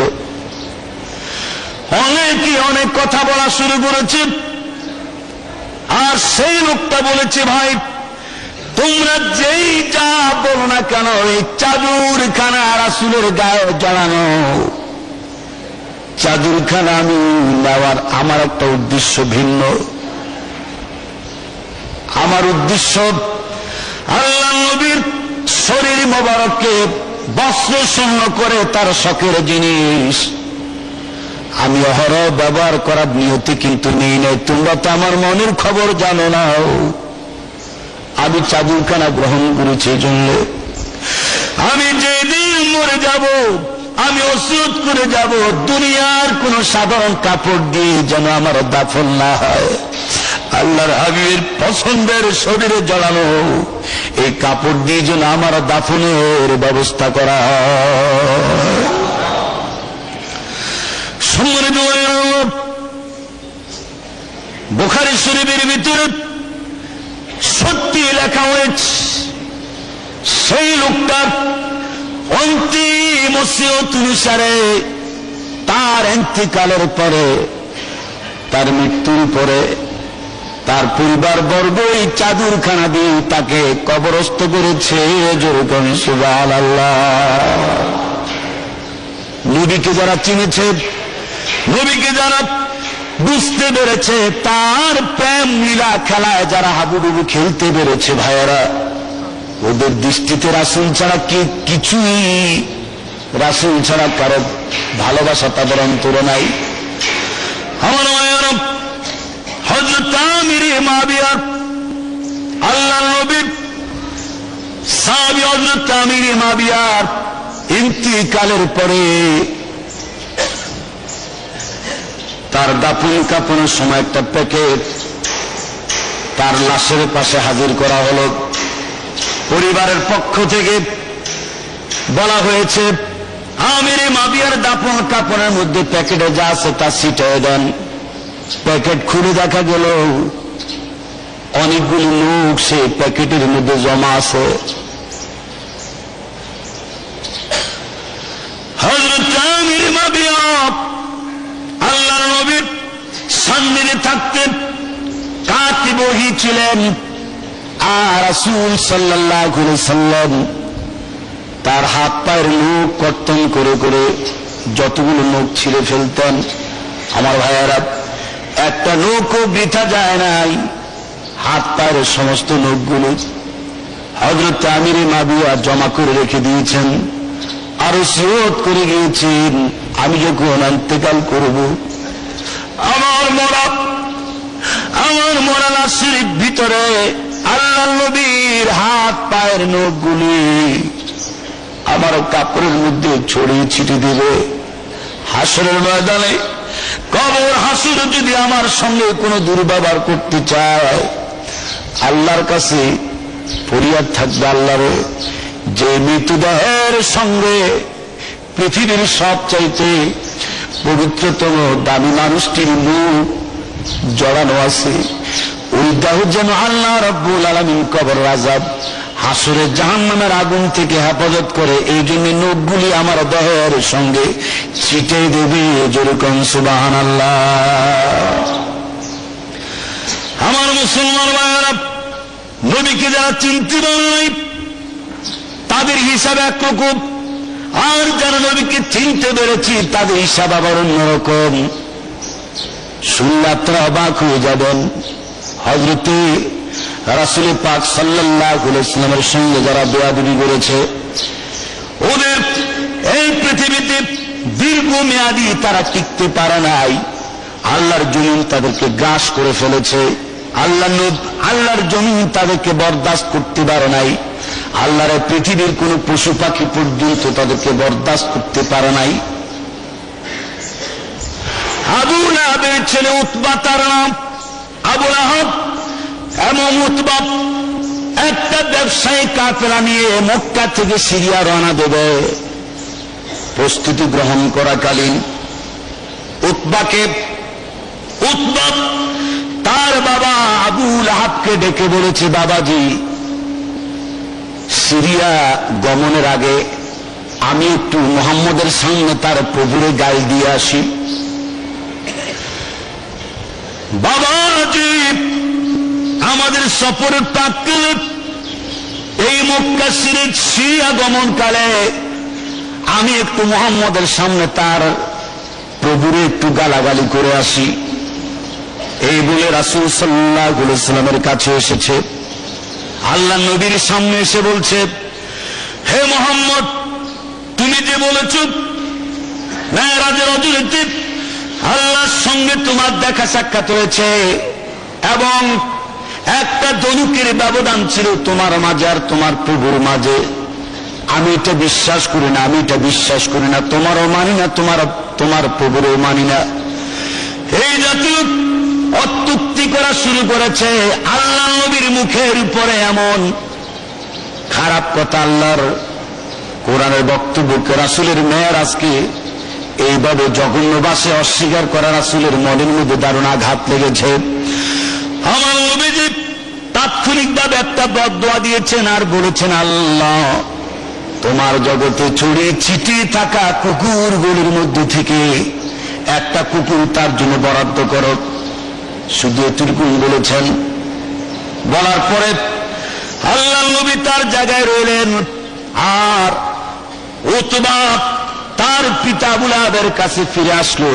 অনেকে অনেক কথা বলা শুরু করেছে। আর সেই লোকটা বলেছে, ভাই, তোমরা যেই যা বলো না কেন, এই চাদরখানা রাসূলের গায়ে জড়ানো চাদরখানা আমি নেওয়ার আমার একটা উদ্দেশ্য ভিন্ন। আমার উদ্দেশ্য আল্লাহ নবীর শরীর মোবারককে বস্ত্র শূন্য করে তার শখের জিনিস আমি অহরহ ব্যবহার করার নিয়তি কিন্তু নেই নাই। তোমরা তো আমার মনের খবর জানো না। আমি চাদরখানা গ্রহণ করেছি এই জন্য আমি যেদিন মরে যাব আমি ওসিয়ত করে যাব, দুনিয়ার কোন সাধারণ কাপড় দিয়ে যেন আমার দাফন না হয়। আল্লাহর হাবিবের পছন্দের শরীরে জড়ানো এই কাপড় দিয়ে যেন আমার দাফনের ব্যবস্থা করা হয়। বুখারী শরীফের ভিতরে সত্যি লেখা হয়েছে, সেই লোকটার অন্তিম ওসিয়ত অনুসারে তার ইন্তিকালের পরে, তার মৃত্যুর পরে তার পরিবার বর্গ এই চাদরখানা দিয়ে তাকে কবরস্থ করেছে। যেরকম সুবহানাল্লাহ। নবীকে যারা চিনেছে, নবীকে যারা বুঝতে পেরেছে, তার প্রেম লীলা খেলায় যারা হাবুডুবু খেলতে পেরেছে, ভাইয়েরা, ওদের দৃষ্টিতে রাসূল ছাড়া কিছুই রাসূল ছাড়া কারো ভালোবাসা তাদের অন্তরে নাই। আমার মায়ের হযরত আমির মাবিয়ার আল্লাহর নবীর সাহাবী হযরত আমির মাবিয়ার ইন্তিকালের পরে তার দাফন কাফনের সময় একটা প্যাকেট তার লাশের পাশে হাজির করা হলো। পরিবারের পক্ষ থেকে বলা হয়েছে আমির মাবিয়ার দাফন কাফনের মধ্যে প্যাকেটে যা আছে তা ছিটিয়ে দেন। প্যাকেট খুলে দেখা গেল অনেকগুলো লোক সেই প্যাকেটের মধ্যে জমা আছে। হযরত আমির মাবিয়া আল্লাহর নবীর সান্নিধ্যে থাকতেন, কাতিব ওহী ছিলেন। আর রাসূল সাল্লাল্লাহু আলাইহি সাল্লাম তার হাত পায়ের নখ কর্তন করে করে যতগুলো নখ ছিঁড়ে ফেলতেন। আমার ভাইয়েরা, একটা নখও বৃথা যায় নাই। হাত পায়ের সমস্ত নখগুলো হযরত আমির মাবিয়া জমা করে রেখে দিয়েছেন। আর ওসিয়ত করে গিয়েছেন, আমি যখন ইন্তেকাল করব আমার মরা লাশের ভিতরে আল্লাহর নবীর হাত পায়ের নখগুলি আমার কাপড়ের মধ্যে ছড়িয়ে ছিটিয়ে দেবে। হাসরের ময়দানে কবর হাসর যদি আমার সঙ্গে কোনো দুর্ব্যবহার করতে চায়, আল্লাহর কাছে ফরিয়াদ থাকবে, আল্লাহর যে মৃতদেহের সঙ্গে পৃথিবীর সবচাইতে পবিত্রতম দামি মানুষটির মুখ জড়ানো আছে, ওই দেহ যেন আল্লাহ রাব্বুল আলামিন কবর আযাব হাসরে জাহান্নামের আগুন থেকে হেফাজত করে। এই জন্য নখগুলি আমার দেহের সঙ্গে ছিটিয়ে দেবে। যেরকম সুবহানাল্লাহ। আমার মুসলমান ভাইয়েরা, নবীকে যারা চিনতে পারে নাই তাদের হিসাব একরকম, আর যারা নবীকে চিনতে পেরেছি তাদের হিসাব আবার অন্যরকম। শুনলে আপনারা অবাক হয়ে যাবেন। হযরতে রাসূল পাক সাল্লাল্লাহু আলাইহি ওয়াসাল্লামের সঙ্গে যারা বেয়াদবি করেছে, ওদের এই পৃথিবীতে দীর্ঘমেয়াদী তারা টিকতে পারে নাই। আল্লাহর জমিন তাদেরকে গ্রাস করে ফেলেছে। আল্লাহর জমিন তাদেরকে বরদাস্ত করতে পারে নাই। আল্লাহর পৃথিবীর কোন পশু পাখি পর্যন্ত তাদেরকে বরদাস্ত করতে পারে নাই। আবু লাহাবের ছেলে উতবা, তার নাম আবু লাহাব, এমন উতবা একটা ব্যবসায়ী কাফেলা নিয়ে মক্কা থেকে সিরিয়া রওনা দেবে। প্রস্তুতি গ্রহণ করাকালীন উতবা তার বাবা আবু লাহাবকে ডেকে বলেছে, বাবাজি, সিরিয়া গমনের আগে আমি একটু মুহাম্মদের সামনে তার প্রভুরে গাল দিয়ে আসি। বাবাজি, আমাদের সফরের প্রাক্কালে এই মক্কা সিরিয়া গমনকালে আমি একটু মুহাম্মদের সামনে তার প্রভুরে একটু গালাগালি করে আসি। এই বলে রাসূল সাল্লাল্লাহু আলাইহি ওয়াসাল্লামের কাছে এসেছে। আল্লাহ নবীর সামনে এসে বলছে, হে মুহাম্মদ, তুমি যে বলেছ মেরাজের রজনীতে আল্লাহর সঙ্গে তোমার দেখা সাক্ষাৎ হয়েছে এবং একটা ধনুকের ব্যবধান ছিল তোমার মাঝে আর তোমার প্রভুর মাঝে, আমি এটা বিশ্বাস করি না, আমি এটা বিশ্বাস করি না, তোমারও মানি না, তোমার প্রভুরও মানি না। এই জাতীয় অত্যুক্তি করা শুরু করেছে। আল্লাহ নবীর মুখের উপরে এমন খারাপ কথা, আল্লাহর কোরআনের বক্তব্যকে রাসূলের মেরাজকে এইভাবে জঘন্য ভাষে অস্বীকার করা রাসূলের মনের মধ্যে দারুণ আঘাত লেগেছে। আমার নবীজি তাৎক্ষণিকভাবে একটা বদদোয়া দিয়েছেন আর বলেছেন, আল্লাহ, তোমার জগতে ছড়িয়ে ছিটিয়ে থাকা কুকুরগুলির মধ্যে থেকে একটা কুকুর তার জন্য বরাদ্দ করো। শুধু এটুকু বলেছেন। বলার পরে আল্লাহ নবী তার জায়গায় রইলেন, আর উতবা তার পিতা আবু লাহাবের কাছে ফিরে আসলো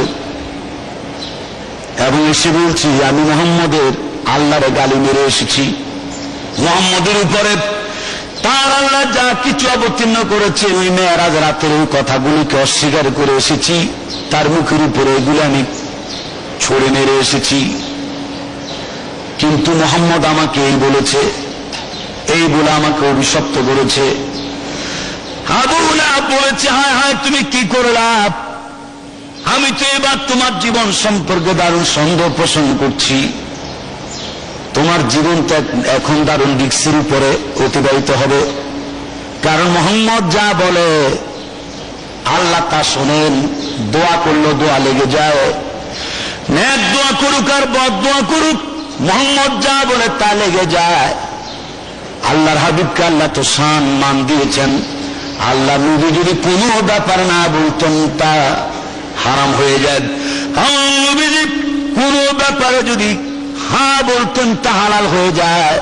এবং এসে বলছি, আমি মুহাম্মদের আল্লাহর গালি মেরে এসেছি। মুহাম্মদের উপরে তার আল্লাহ যা কিছু অবতীর্ণ করেছে ওই মেয়েরাজ রাতের ওই কথাগুলিকে অস্বীকার করে এসেছি, তার মুখের উপরে এগুলো আমি ছড়ে মেরে এসেছি। কিন্তু মোহাম্মদ আমাকে এই বলেছে, এই বলে আমাকে অভিশপ্ত করেছে। আবু লাহাব বলেছে, হায় হায় তুমি কি করলা? আমি তো এবার তোমার জীবন সম্পর্কে দারুণ সন্দেহ পোষণ করছি। তোমার জীবনটা এখন দারুণ রিস্কের উপরে অতিবাহিত হবে, কারণ মোহাম্মদ যা বলে আল্লাহ তা শোনেন। দোয়া করলো দোয়া লেগে যায়, নেক দোয়া করুক আর বদ দোয়া করুক, মোহাম্মদ যা বলে তা লেগে যায়। আল্লাহর হাবিবকে আল্লাহ তো শান মান দিয়েছেন, আল্লাহ নবী যদি কোনো ব্যাপার না বলতেন তা হারাম হয়ে যায়। আমার নবীজি কোনো ব্যাপারে যদি হ্যাঁ বলতেন তা হালাল হয়ে যায়।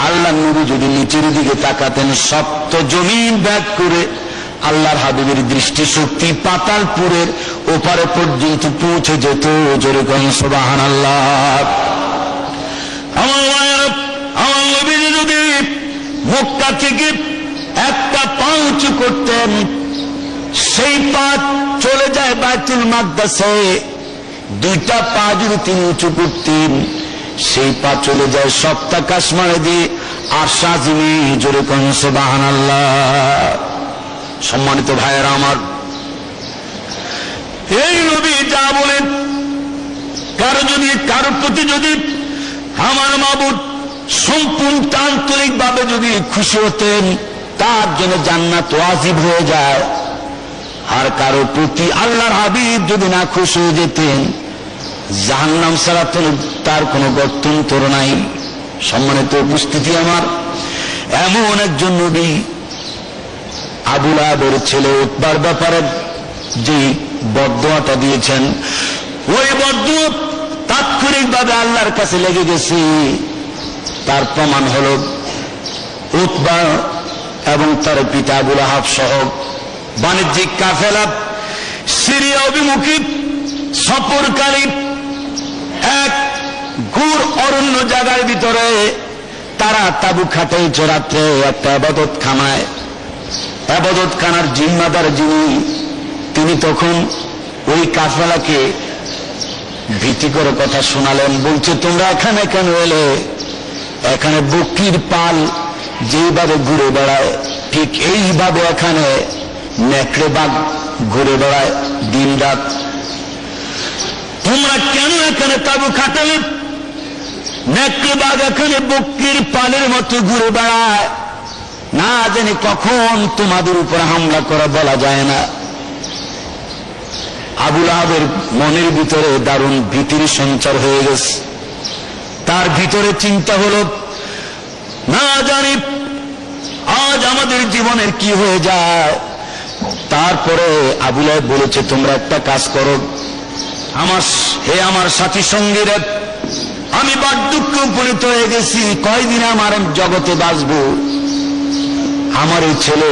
আল্লাহ নবী যদি নিচের দিকে তাকাতেন সপ্ত জমিন ব্যাগ করে আল্লাহর হাবিবের দৃষ্টিশক্তি পাতালপুরের ওপারে পর্যন্ত পৌঁছে যেত। জোরে করেন সুবহানাল্লাহ। আমার নবীজি যদি মক্কা থেকে একটা পা উঁচু করতেন, সেই পা চলে যায় বাইতুল মাকদাসে। দুইটা পা যদি তিনি উঁচু করতেন, সেই পা চলে যায় সপ্তাহ কাশমারে দিয়ে আরশ আজিমে। জোরে করেন সুবহানাল্লাহ। সম্মানিত ভাইয়েরা আমার, এই নবী যা বলেন, কারো প্রতি যদি আমার মাবুদ সম্পূর্ণ আন্তরিক ভাবে যদি খুশি হতেন, তার জন্য জান্নাত ওয়াজিব হয়ে যায়। আর কারো প্রতি আল্লাহর হাবিব যদি না খুশি হয়ে যেতেন, জাহান্নাম ছাড়া তার কোনো গত্যন্তর নাই। সম্মানিত উপস্থিতি আমার, এমন একজন নবী আবু লাহাবের ছেলে উতবার ব্যাপারে যে বদদোয়াটা দিয়েছেন, ওই বদদোয়া তাৎক্ষণিকভাবে আল্লাহর কাছে লেগে গেছে। তার প্রমাণ হল উতবা এবং তার পিতা আবু লাহাব সহ বাণিজ্যিক কাফেলা সিরিয়া অভিমুখী সফরকারী এক ঘোর অরণ্য জায়গার ভিতরে তারা তাবু খাটাইছে রাত্রে একটা আবাদতখানায়। আবাদতখানার জিম্মাদার যিনি, তিনি তখন ওই কাফেলাকে ভীতিকর কথা শোনালেন। বলছে, তোমরা এখানে কেন এলে? এখানে বকরির পাল যেইভাবে ঘুরে বেড়ায় ঠিক এইভাবে এখানে নেকড়ে বাঘ ঘুরে বেড়ায় দিন রাত। তোমরা কেন এখানে তাবু খাটালে? নেকড়ে বাঘ এখানে বকরির পালের মতো ঘুরে বেড়ায়, না জানি কখন তোমাদের উপর হামলা করা বলা যায় না। আবু লাহাবের মনের ভিতরে দারুণ ভীতির সঞ্চার হয়ে গেছে। তার ভিতরে চিন্তা হলো, না জানি আজ আমাদের জীবনের কি হয়ে যায়। তারপরে আবু লাহাব বলেছে, তোমরা একটা কাজ করো, আমার সাথী সঙ্গীরা, আমি বার্ধক্যে উপনীত হয়ে গেছি, কয়দিন আমার জগতে বাঁচবো। আমার এই ছেলে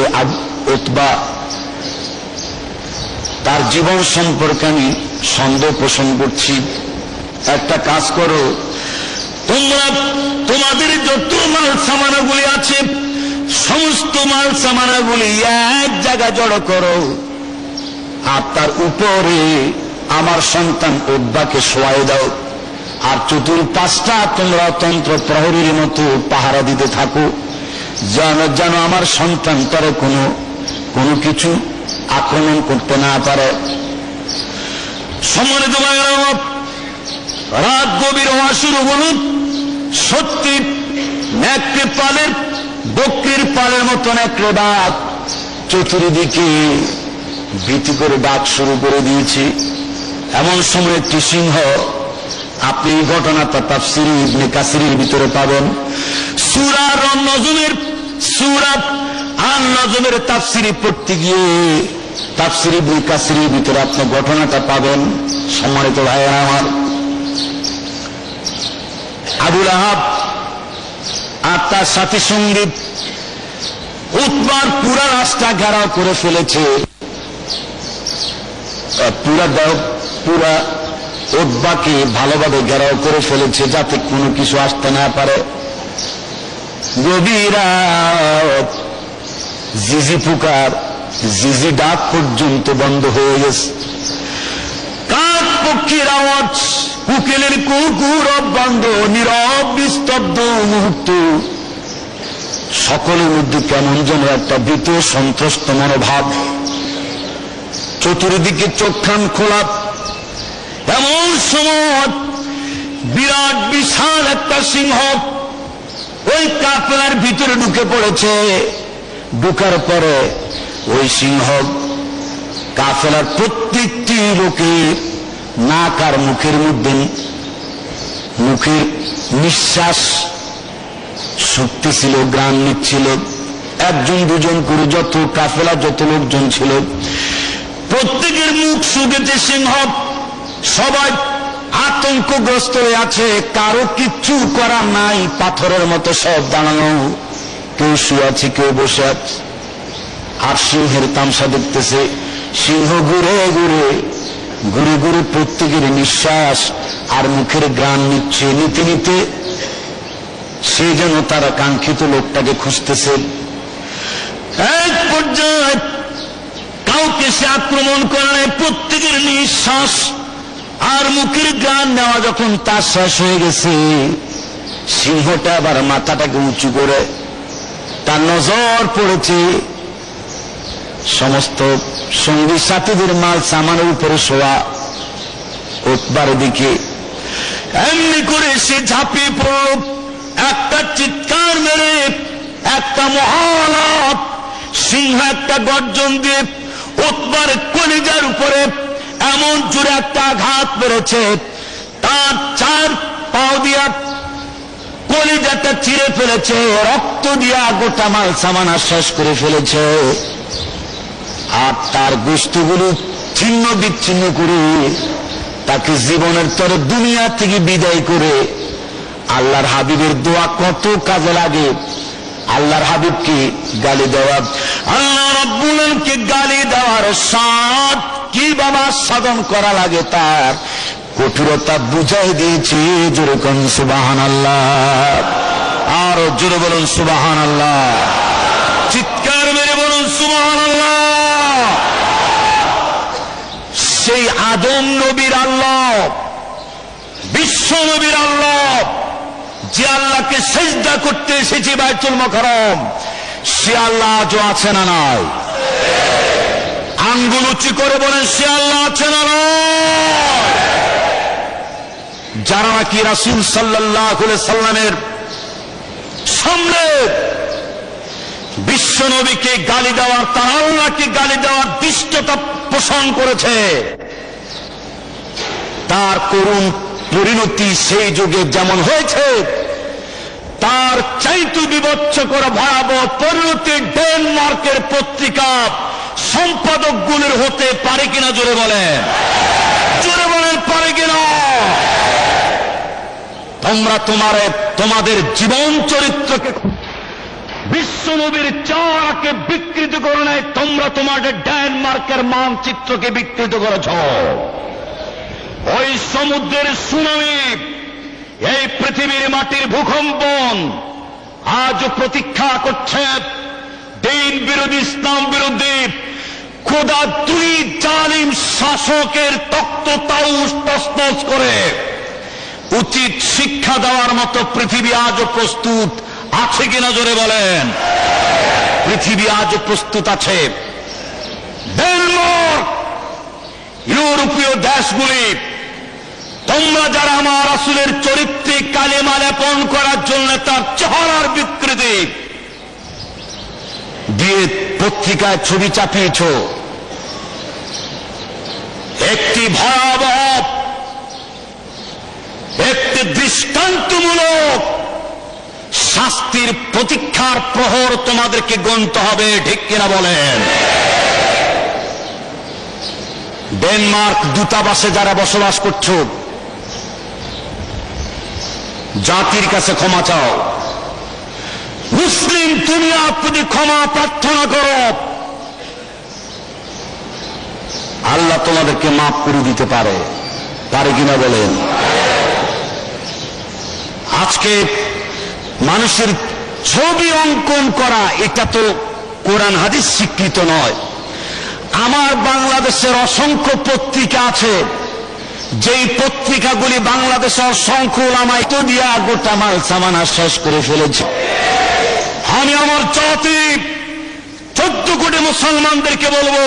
উতবা, তার জীবন সম্পর্কে আমি সন্দেহ পোষণ করছি। একটা কাজ করো, তোমরা তোমাদের যত মাল সামানাগুলি আছে সমস্ত মাল সামানাগুলি এক জায়গায় জড়ো করো, আর তার উপরে আমার সন্তান উতবাকে শোয়াই দাও। আর চতুর্পাশটা তোমরা তন্ত্র প্রহরীর মতো পাহারা দিতে থাকো, যেন আমার সন্তান তার কোনো কিছু আক্রমণ করতে না পারে। সম্মানিত ভাইরা, রাত গভীর হওয়া শুরু হল। সত্যি নেকড়ে পালের বকরির পালের মতো নেকড়ে বাঘ চতুর্দিকে ভীতি করে ডাক শুরু করে দিয়েছে। এমন সময় একটি সিংহ, আপনি এই ঘটনাটা তাফসীর ইবনে কাসিরের ভিতরে পাবেন। সূরা আন-নজমের তাফসীরে পড়তে গিয়ে তাফসীর ইবনে কাসিরের ভিতরে আপনি ঘটনাটা পাবেন। সম্মানিত ভাইয়েরা আমার, আবু লাহাব আর তার সাথী সঙ্গী উতবার পুরা রাস্তা ঘেরাও করে ফেলেছে। পুরা উতবাকে ভালোভাবে ঘেরাও করে ফেলেছে, যাতে কোনো কিছু আসতে না পারে। গভীর রাত, জিজি পুকার, জিজি ডাক পর্যন্ত বন্ধ হয়ে গেছে। কাক পক্ষীর আওয়াজ, কুকিলের কুকুর বন্ধ, নীরব নিস্তব্ধ মুহূর্ত। সকলের মধ্যে কেমন যেন একটা ভীত সন্ত্রস্ত মনোভাব। চতুর্দিকে চোখ কান খোলা। এমন সময় বিরাট বিশাল একটা সিংহ ওই কাফেলার ভিতরে ঢুকে পড়েছে। ঢুকার পরে ওই সিংহ কাফেলার প্রত্যেকটি লোকের নাক আর মুখের মধ্যে মুখের নিঃশ্বাস শুকতেছিল, গ্রাণ নিচ্ছিল। একজন দুজন করে যত কাফেলা যত লোকজন ছিল প্রত্যেকের মুখ শুকেছে। সিংহ সবাই আতঙ্কগ্রস্ত হয়ে আছে, কারো কিচ্ছু করার নাই, পাথরের মতো সব দাঁড়ানো, কেউ শুয়ে আছে কেউ বসে আছে। আর সিংহের তামসা দেখতেছে। সিংহ ঘুরে ঘুরে ঘুরে ঘুরে প্রত্যেকের নিঃশ্বাস আর মুখের গ্রাণ নিচ্ছে। নিতে নিতে সে যেন তারা কাঙ্ক্ষিত লোকটাকে খুঁজতেছে। এক পর্যায়ে কাউকে সে আক্রমণ করে নাই। প্রত্যেকের নিঃশ্বাস আর মুখের গ্রাণ নেওয়া যখন তার শেষ হয়ে গেছে, সিংহটা আবার মাথাটাকে উঁচু করে তার নজর পড়েছে সমস্ত সঙ্গী সাথীদের মাল সামানের উপরে শোয়া উঠবার দিকে। এমনি করে সে ঝাঁপিয়ে পড়ল। একটা চিৎকার মেরে একটা মহালাপ, সিংহ একটা গর্জন দিয়ে উৎবার কলিজার উপরে এমন জোরে একটা আঘাত মেরেছে, তার চার পাও দিয়া কলিজাটা চিরে ফেলেছে, রক্ত দিয়া গোটা মাল সামানা শেষ করে ফেলেছে। আর তার গোশতগুলো ছিন্ন বিচ্ছিন্ন করে তাকে জীবনের তরে দুনিয়া থেকে বিদায় করে আল্লাহর হাবিবের দোয়া কত কাজে লাগে। আল্লাহর হাবিবকে গালি দেওয়া, আল্লাহ রাব্বুল আলামিনকে গালি দেওয়ার স্বাদ কি বাবা সাধন করা লাগে তার কঠোরতা বুঝাই দিয়েছে। জোরে কোন সুবহানাল্লাহ, আর জোরে বলুন সুবহানাল্লাহ, চিৎকার মেরে বলুন সুবহানাল্লাহ। সেই আদম নবীর আল্লাহ, বিশ্ব নবীর আল্লাহ, যে আল্লাহকে সিজদা করতে এসেছে বাইতুল মুকাররম, সে আল্লাহ আজও আছে না নাই? আঙ্গুল উঁচু করে বলেন সে আল্লাহ আছে না নাই? যারা নাকি রাসূল সাল্লাল্লাহু আলাইহি সাল্লামের সামনে বিশ্ব নবীকে গালি দেওয়ার, তার আল্লাহকে গালি দেওয়ার দৃষ্টতা পোষণ করেছে, তার করুণ পরিণতি সেই যুগে যেমন হয়েছে তার চাইতে বিভৎস করে ভয়াবহ পরিণতি ডেনমার্কের পত্রিকা সম্পাদকগুলোর হতে পারে কিনা? জোরে বলেন, জোরে বলেন পারে কিনা? তোমরা তোমাদের জীবন চরিত্রকে বিশ্ব নবীর চেহারাকে বিকৃত করে নাই, তোমরা তোমাদের ডেনমার্কের মানচিত্রকে বিকৃত করেছ। ওই সমুদ্রের সুনামি, এই পৃথিবীর মাটির ভূকম্পন আজ প্রতীক্ষা করছে দিন বিরোধী, ইসলাম বিরোধী খোদা দুই জালিম শাসকের তক্ত তাউস তছনছ করে উচিত শিক্ষা দেওয়ার মতো পৃথিবী আজও প্রস্তুত আছে কিনা? জোরে বলেন, পৃথিবী আজও প্রস্তুত আছে। ডেনমার্ক, ইউরোপীয় দেশগুলি, তোমরা যারা আমার রাসূলের চরিত্রে কালেমা লেপন করার জন্য তার চেহারার বিকৃতি দিয়ে পত্রিকায় ছবি চাপিয়েছ, একটি ভয়াবহ, একটি দৃষ্টান্তমূলক শাস্তির প্রতীক্ষার প্রহর তোমাদেরকে গুনতে হবে, ঠিক কিনা বলেন? ডেনমার্ক দূতাবাসে যারা বসবাস করছো, জাতির কাছে ক্ষমা চাও। মুসলিম দুনিয়া প্রতি ক্ষমা প্রার্থনা করো, আল্লাহ তোমাদেরকে মাফ করে দিতে পারে, পারে কিনা বলেন? আজকে মানুষের ছবি অঙ্কন করা এটা তো কোরআন হাদিস স্বীকৃত নয়। আমার বাংলাদেশের অসংখ্য পত্রিকা আছে, যেই পত্রিকাগুলি বাংলাদেশের অসংখ্য ওলামায় তো দিয়া গোটা মাল সামানা শেষ করে ফেলেছে। আমি আমার জাতি 14 কোটি মুসলমানদেরকে বলবো,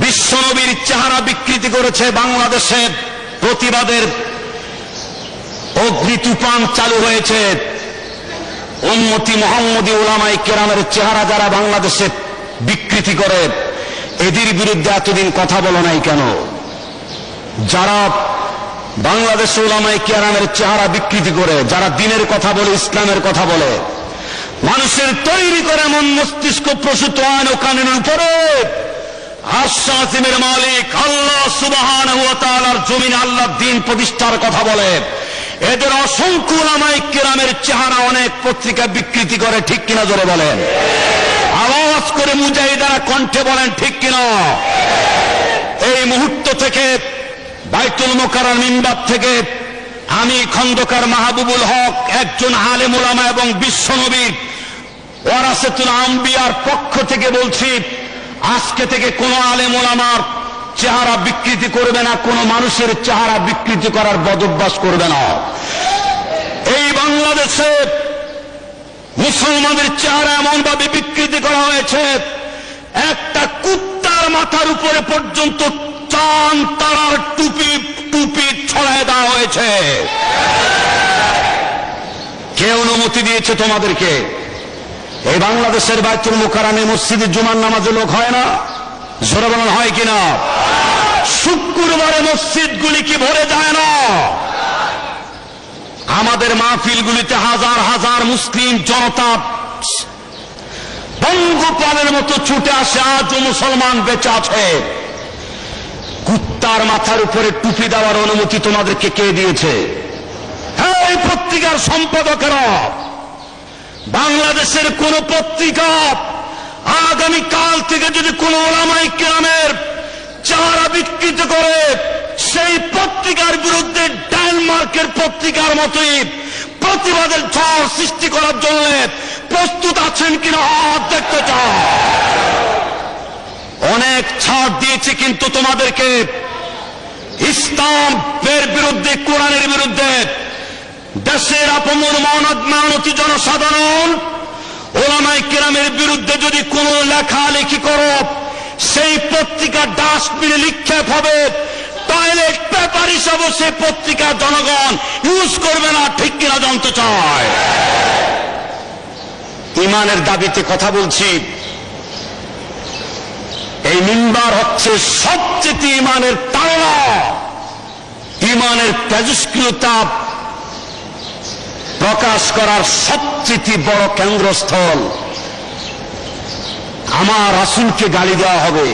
বিশ্বনবীর চেহারা বিকৃতি করেছে বাংলাদেশের প্রতিবাদের অগ্নি তুফান চালু হয়েছে। উম্মতি মুহাম্মদী উলামায়ে কেরামের চেহারা যারা বাংলাদেশে বিকৃতি করে, এদের বিরুদ্ধে এতদিন কথা বলো নাই কেন? যারা বাংলাদেশে উলামায়ে কেরামের চেহারা বিকৃতি করে, যারা দ্বীনের কথা বলে, ইসলামের কথা বলে, মানুষের তৈরি করে মন মস্তিষ্ক প্রসূত আইন ও কানুনের উপরে আশ্বাসিমের মালিক আল্লাহ সুবহানাহু ওয়া তাআলার জমিনে আল্লাহর দ্বীন প্রতিষ্ঠার কথা বলে, এদের অসংখ্য উলামায়ে কেরামের চেহারা অনেক পত্রিকা বিকৃতি করে। ঠিক কিনা জোরে বলেন? আওয়াজ করে মুজাহিদারা কণ্ঠে বলেন ঠিক কিনা? এই মুহূর্ত থেকে বাইতুল মুকাররম মিম্বার থেকে আমি খন্দকার মাহবুবুল হক, একজন আলেম উলামা এবং বিশ্বনবীর ওয়ারাসাতুল আম্বিয়ার পক্ষ থেকে বলছি, আজকে থেকে কোন আলেম উলামার চেহারা বিকৃতি করবে না, কোন মানুষের চেহারা বিকৃতি করার বদভ্যাস করবে না। এই বাংলাদেশে মুসলমানদের চেহারা এমন ভাবে বিকৃতি করা হয়েছে, একটা কুত্তার মাথার উপরে পর্যন্ত চাঁদ তারার টুপি ছড়ায় দেওয়া হয়েছে। কে অনুমতি দিয়েছে তোমাদেরকে? এই বাংলাদেশের বাইতুল মুকাররমে মসজিদে জুমার নামাজে লোক হয় না? জোরে বলেন হয় কিনা? শুক্রবারে মসজিদগুলি কি ভরে যায় না? আমাদের মাহফিলগুলিতে হাজার হাজার মুসলিম জনতা পঙ্গপালের মতো ছুটে আসে, আজও মুসলমান বেঁচে আছে। কুত্তার মাথার উপরে টুপি দেওয়ার অনুমতি তোমাদেরকে কে দিয়েছে? এই পত্রিকার সম্পাদকেরা। বাংলাদেশের কোন পত্রিকা আগামী কাল থেকে যদি কোন উলামায়ে কেরামের চেহারা বিকৃত করে, সেই পত্রিকার বিরুদ্ধে ডেনমার্কের পত্রিকার মতোই প্রতিবাদের ঝড় সৃষ্টি করার জন্য প্রস্তুত আছেন কিনা হাত দেখতে চাও? অনেক ছাড় দিয়েছে কিন্তু তোমাদেরকে ইসলামের বিরুদ্ধে, কোরআনের বিরুদ্ধে দেশের আপমর মানবী জনসাধারণ উলামায়ে কেরামের বিরুদ্ধে যদি কোনো লেখালেখি করো, সেই পত্রিকা ডাস্টবিনে নিক্ষেপ হবে, টয়লেট পেপার হিসাবে সেই পত্রিকা জনগণ ইউজ করবে না। ঠিক কিনা জানতে চায়? ইমানের দাবিতে কথা বলছি। এই মিম্বার হচ্ছে সবচেয়ে ইমানের তারা, ইমানের তেজস্ক্রিয়তা প্রকাশ করার সবচেয়ে বড় কেন্দ্রস্থল। আমার রাসূলকে গালি দেওয়া হবে,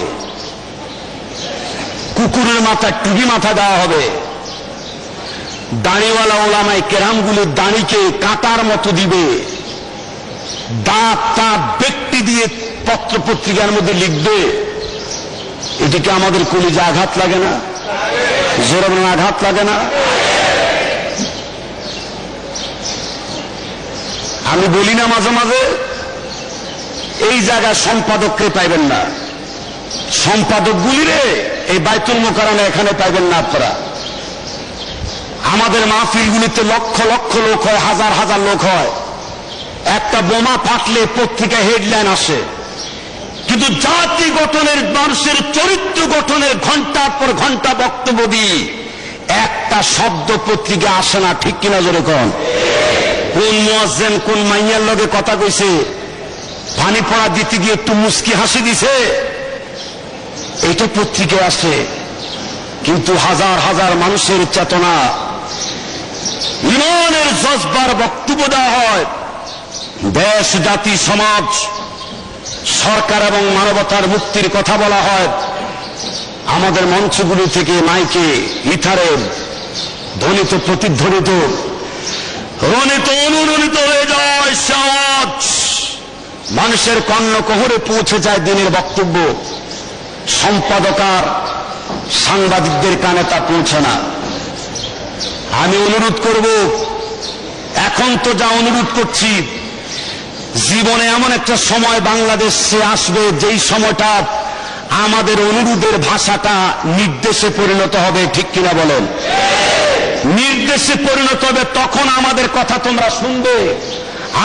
কুকুরের মাথায় টুপি মাথা দেওয়া হবে, দাড়িওয়ালা উলামায়ে কেরামগুলির দাড়িকে কাঁটার মতো দিবে, দাঁত ব্যক্তি দিয়ে পত্র পত্রিকার মধ্যে লিখবে। এটিকে আমাদের কলিজা আঘাত লাগে না? জোরে বলেন আঘাত লাগে না? আমি বলি না মাঝে মাঝে, এই জায়গায় সম্পাদককে পাইবেন না, সম্পাদকগুলিরে এই বাইতুল মুকাররমে এখানে পাইবেন না আপনারা। আমাদের মাহফিলগুলিতে লক্ষ লক্ষ লোক হয়, হাজার হাজার লোক হয়। একটা বোমা ফাটলে পত্রিকায় হেডলাইন আসে, কিন্তু জাতি গঠনের, মানুষের চরিত্র গঠনের ঘন্টার পর ঘন্টা বক্তব্য দিই, একটা শব্দ পত্রিকা আসে না। ঠিক কিনা জোরে কোন? কোন মুয়াজ্জিন কোন মাইয়ার লগে কথা কইছে, পানি পড়া দিতে গিয়ে একটু মুস্কি হাসি দিছে, এটা পত্রিকায় আসে। কিন্তু হাজার হাজার মানুষের চেতনা, ইমানের জজবার বক্তব্য দেওয়া হয়, দেশ জাতি সমাজ সরকার এবং মানবতার মুক্তির কথা বলা হয়। আমাদের মঞ্চগুলি থেকে মাইকে ইথারে ধ্বনিত প্রতিধ্বনিত রনিত অনুরণিত হয়ে যায় সমাজ, মানুষের কর্ণকোহরে পৌঁছে যায় দিনের বক্তব্য। সম্পাদকার সাংবাদিকদের কানে তা পৌঁছে না। আমি অনুরোধ করব, এখন তো যা অনুরোধ করছি, জীবনে এমন একটা সময় বাংলাদেশে আসবে যেই সময়টা আমাদের অনুরোধের ভাষাটা নির্দেশে পরিণত হবে, ঠিক কিনা বলেন? নির্দেশে পরিণত হবে, তখন আমাদের কথা তোমরা শুনবে।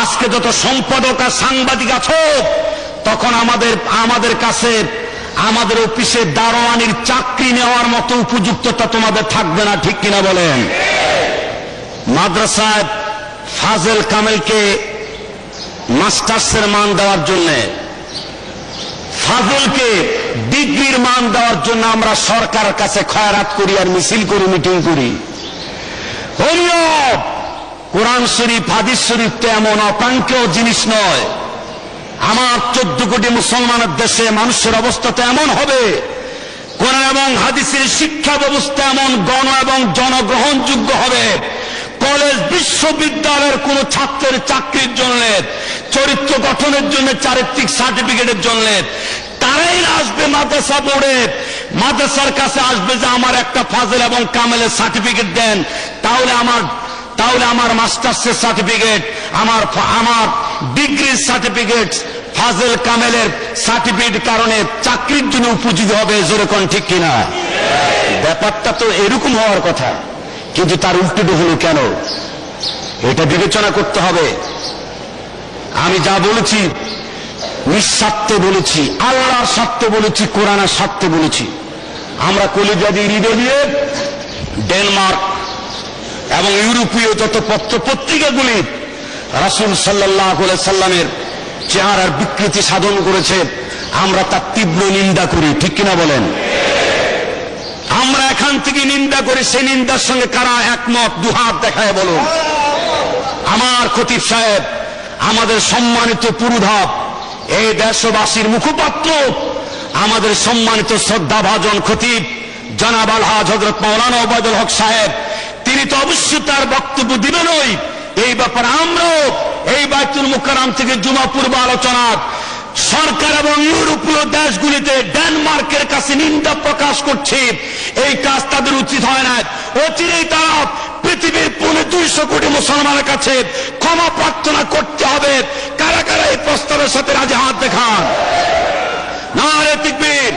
আজকে যত সম্পাদক আর সাংবাদিক আছো, তখন আমাদের কাছে আমাদের অফিসে দারোয়ানির চাকরি নেওয়ার মতো উপযুক্ততা তোমাদের থাকবে না, ঠিক কিনা বলেন? মাদ্রাসায় ফাজেল কামেলকে মাস্টার্সের মান দেওয়ার জন্য, ফাজলকে ডিগ্রির মান দেওয়ার জন্য আমরা সরকারের কাছে খয়রাত করি আর মিছিল করি, মিটিং করি। কোরআন শরীফ হাদিস শরীফ তো এমন অপ্রাঙ্কেয় জিনিস নয়। আমার 14 কোটি মুসলমানের দেশে মানুষের অবস্থা তো এমন হবে, কোরআন এবং হাদিসের শিক্ষা ব্যবস্থা এমন গণ এবং জনগ্রহণযোগ্য হবে, কলেজ বিশ্ববিদ্যালয়ের কোন ছাত্রের চাকরির জন্য, চরিত্র গঠনের জন্য, চারিত্রিক সার্টিফিকেটের জন্য তারাই আসবে মাদ্রাসা বোর্ডে, মাদ্রাসার কাছে আসবে যে আমার একটা ফাজল এবং কামেলের সার্টিফিকেট দেন, তাহলে আমার মাস্টার্সের সার্টিফিকেট, আমার ডিগ্রির সার্টিফিকেট, ফাজল কামেলের সার্টিফিকেট কারণে চাকরির জন্য উপযোগী হবে। যেরকম ঠিক কিনা? ব্যাপারটা তো এরকম হওয়ার কথা, কিন্তু তার উল্টো হলো কেন? এটা বিবেচনা করতে হবে। আমি যা বলেছি নিঃস্বার্থে বলেছি, আল্লাহর স্বার্থে বলেছি, কোরআনের স্বার্থে বলেছি। আমরা কলিজা দিয়ে হৃদয় দিয়ে ডেনমার্ক এবং ইউরোপীয় যত পত্র পত্রিকাগুলি রাসূল সাল্লাল্লাহু আলাইহি সাল্লামের চেহারার বিকৃতি সাধন করেছে, আমরা তার তীব্র নিন্দা করি, ঠিক কিনা বলেন? আমরা এখান থেকে নিন্দা করি, সেই নিন্দার সঙ্গে কারা একমত? দুহাত দেখায় বলুন। আমার খতিব সাহেব, আমাদের সম্মানিত পুরুধাপ, এই দেশবাসীর মুখপাত্র, আমাদের সম্মানিত শ্রদ্ধাভাজন খতিব জনাব আলহাজ হযরত মাওলানা ওবায়দুল হক সাহেব, তিনি তো অবশ্যই তার বক্তব্য দিবেনই। এই ব্যাপারে আমরাও এই বাইতুল মুকাররম থেকে জুমা পূর্ব আলোচনা সরকার এবং ইউরোপীয় দেশগুলিতে ডেনমার্কের কাছে নিন্দা প্রকাশ করছে। এই কাজ তাদের উচিত হয় না। অচিরেই তারা পৃথিবীর 250 কোটি মুসলমানের কাছে ক্ষমা প্রার্থনা করতে হবে। কারা কারা এই প্রস্তাবের সাথে রাজি? হাত দেখান। নারে তাকবীর।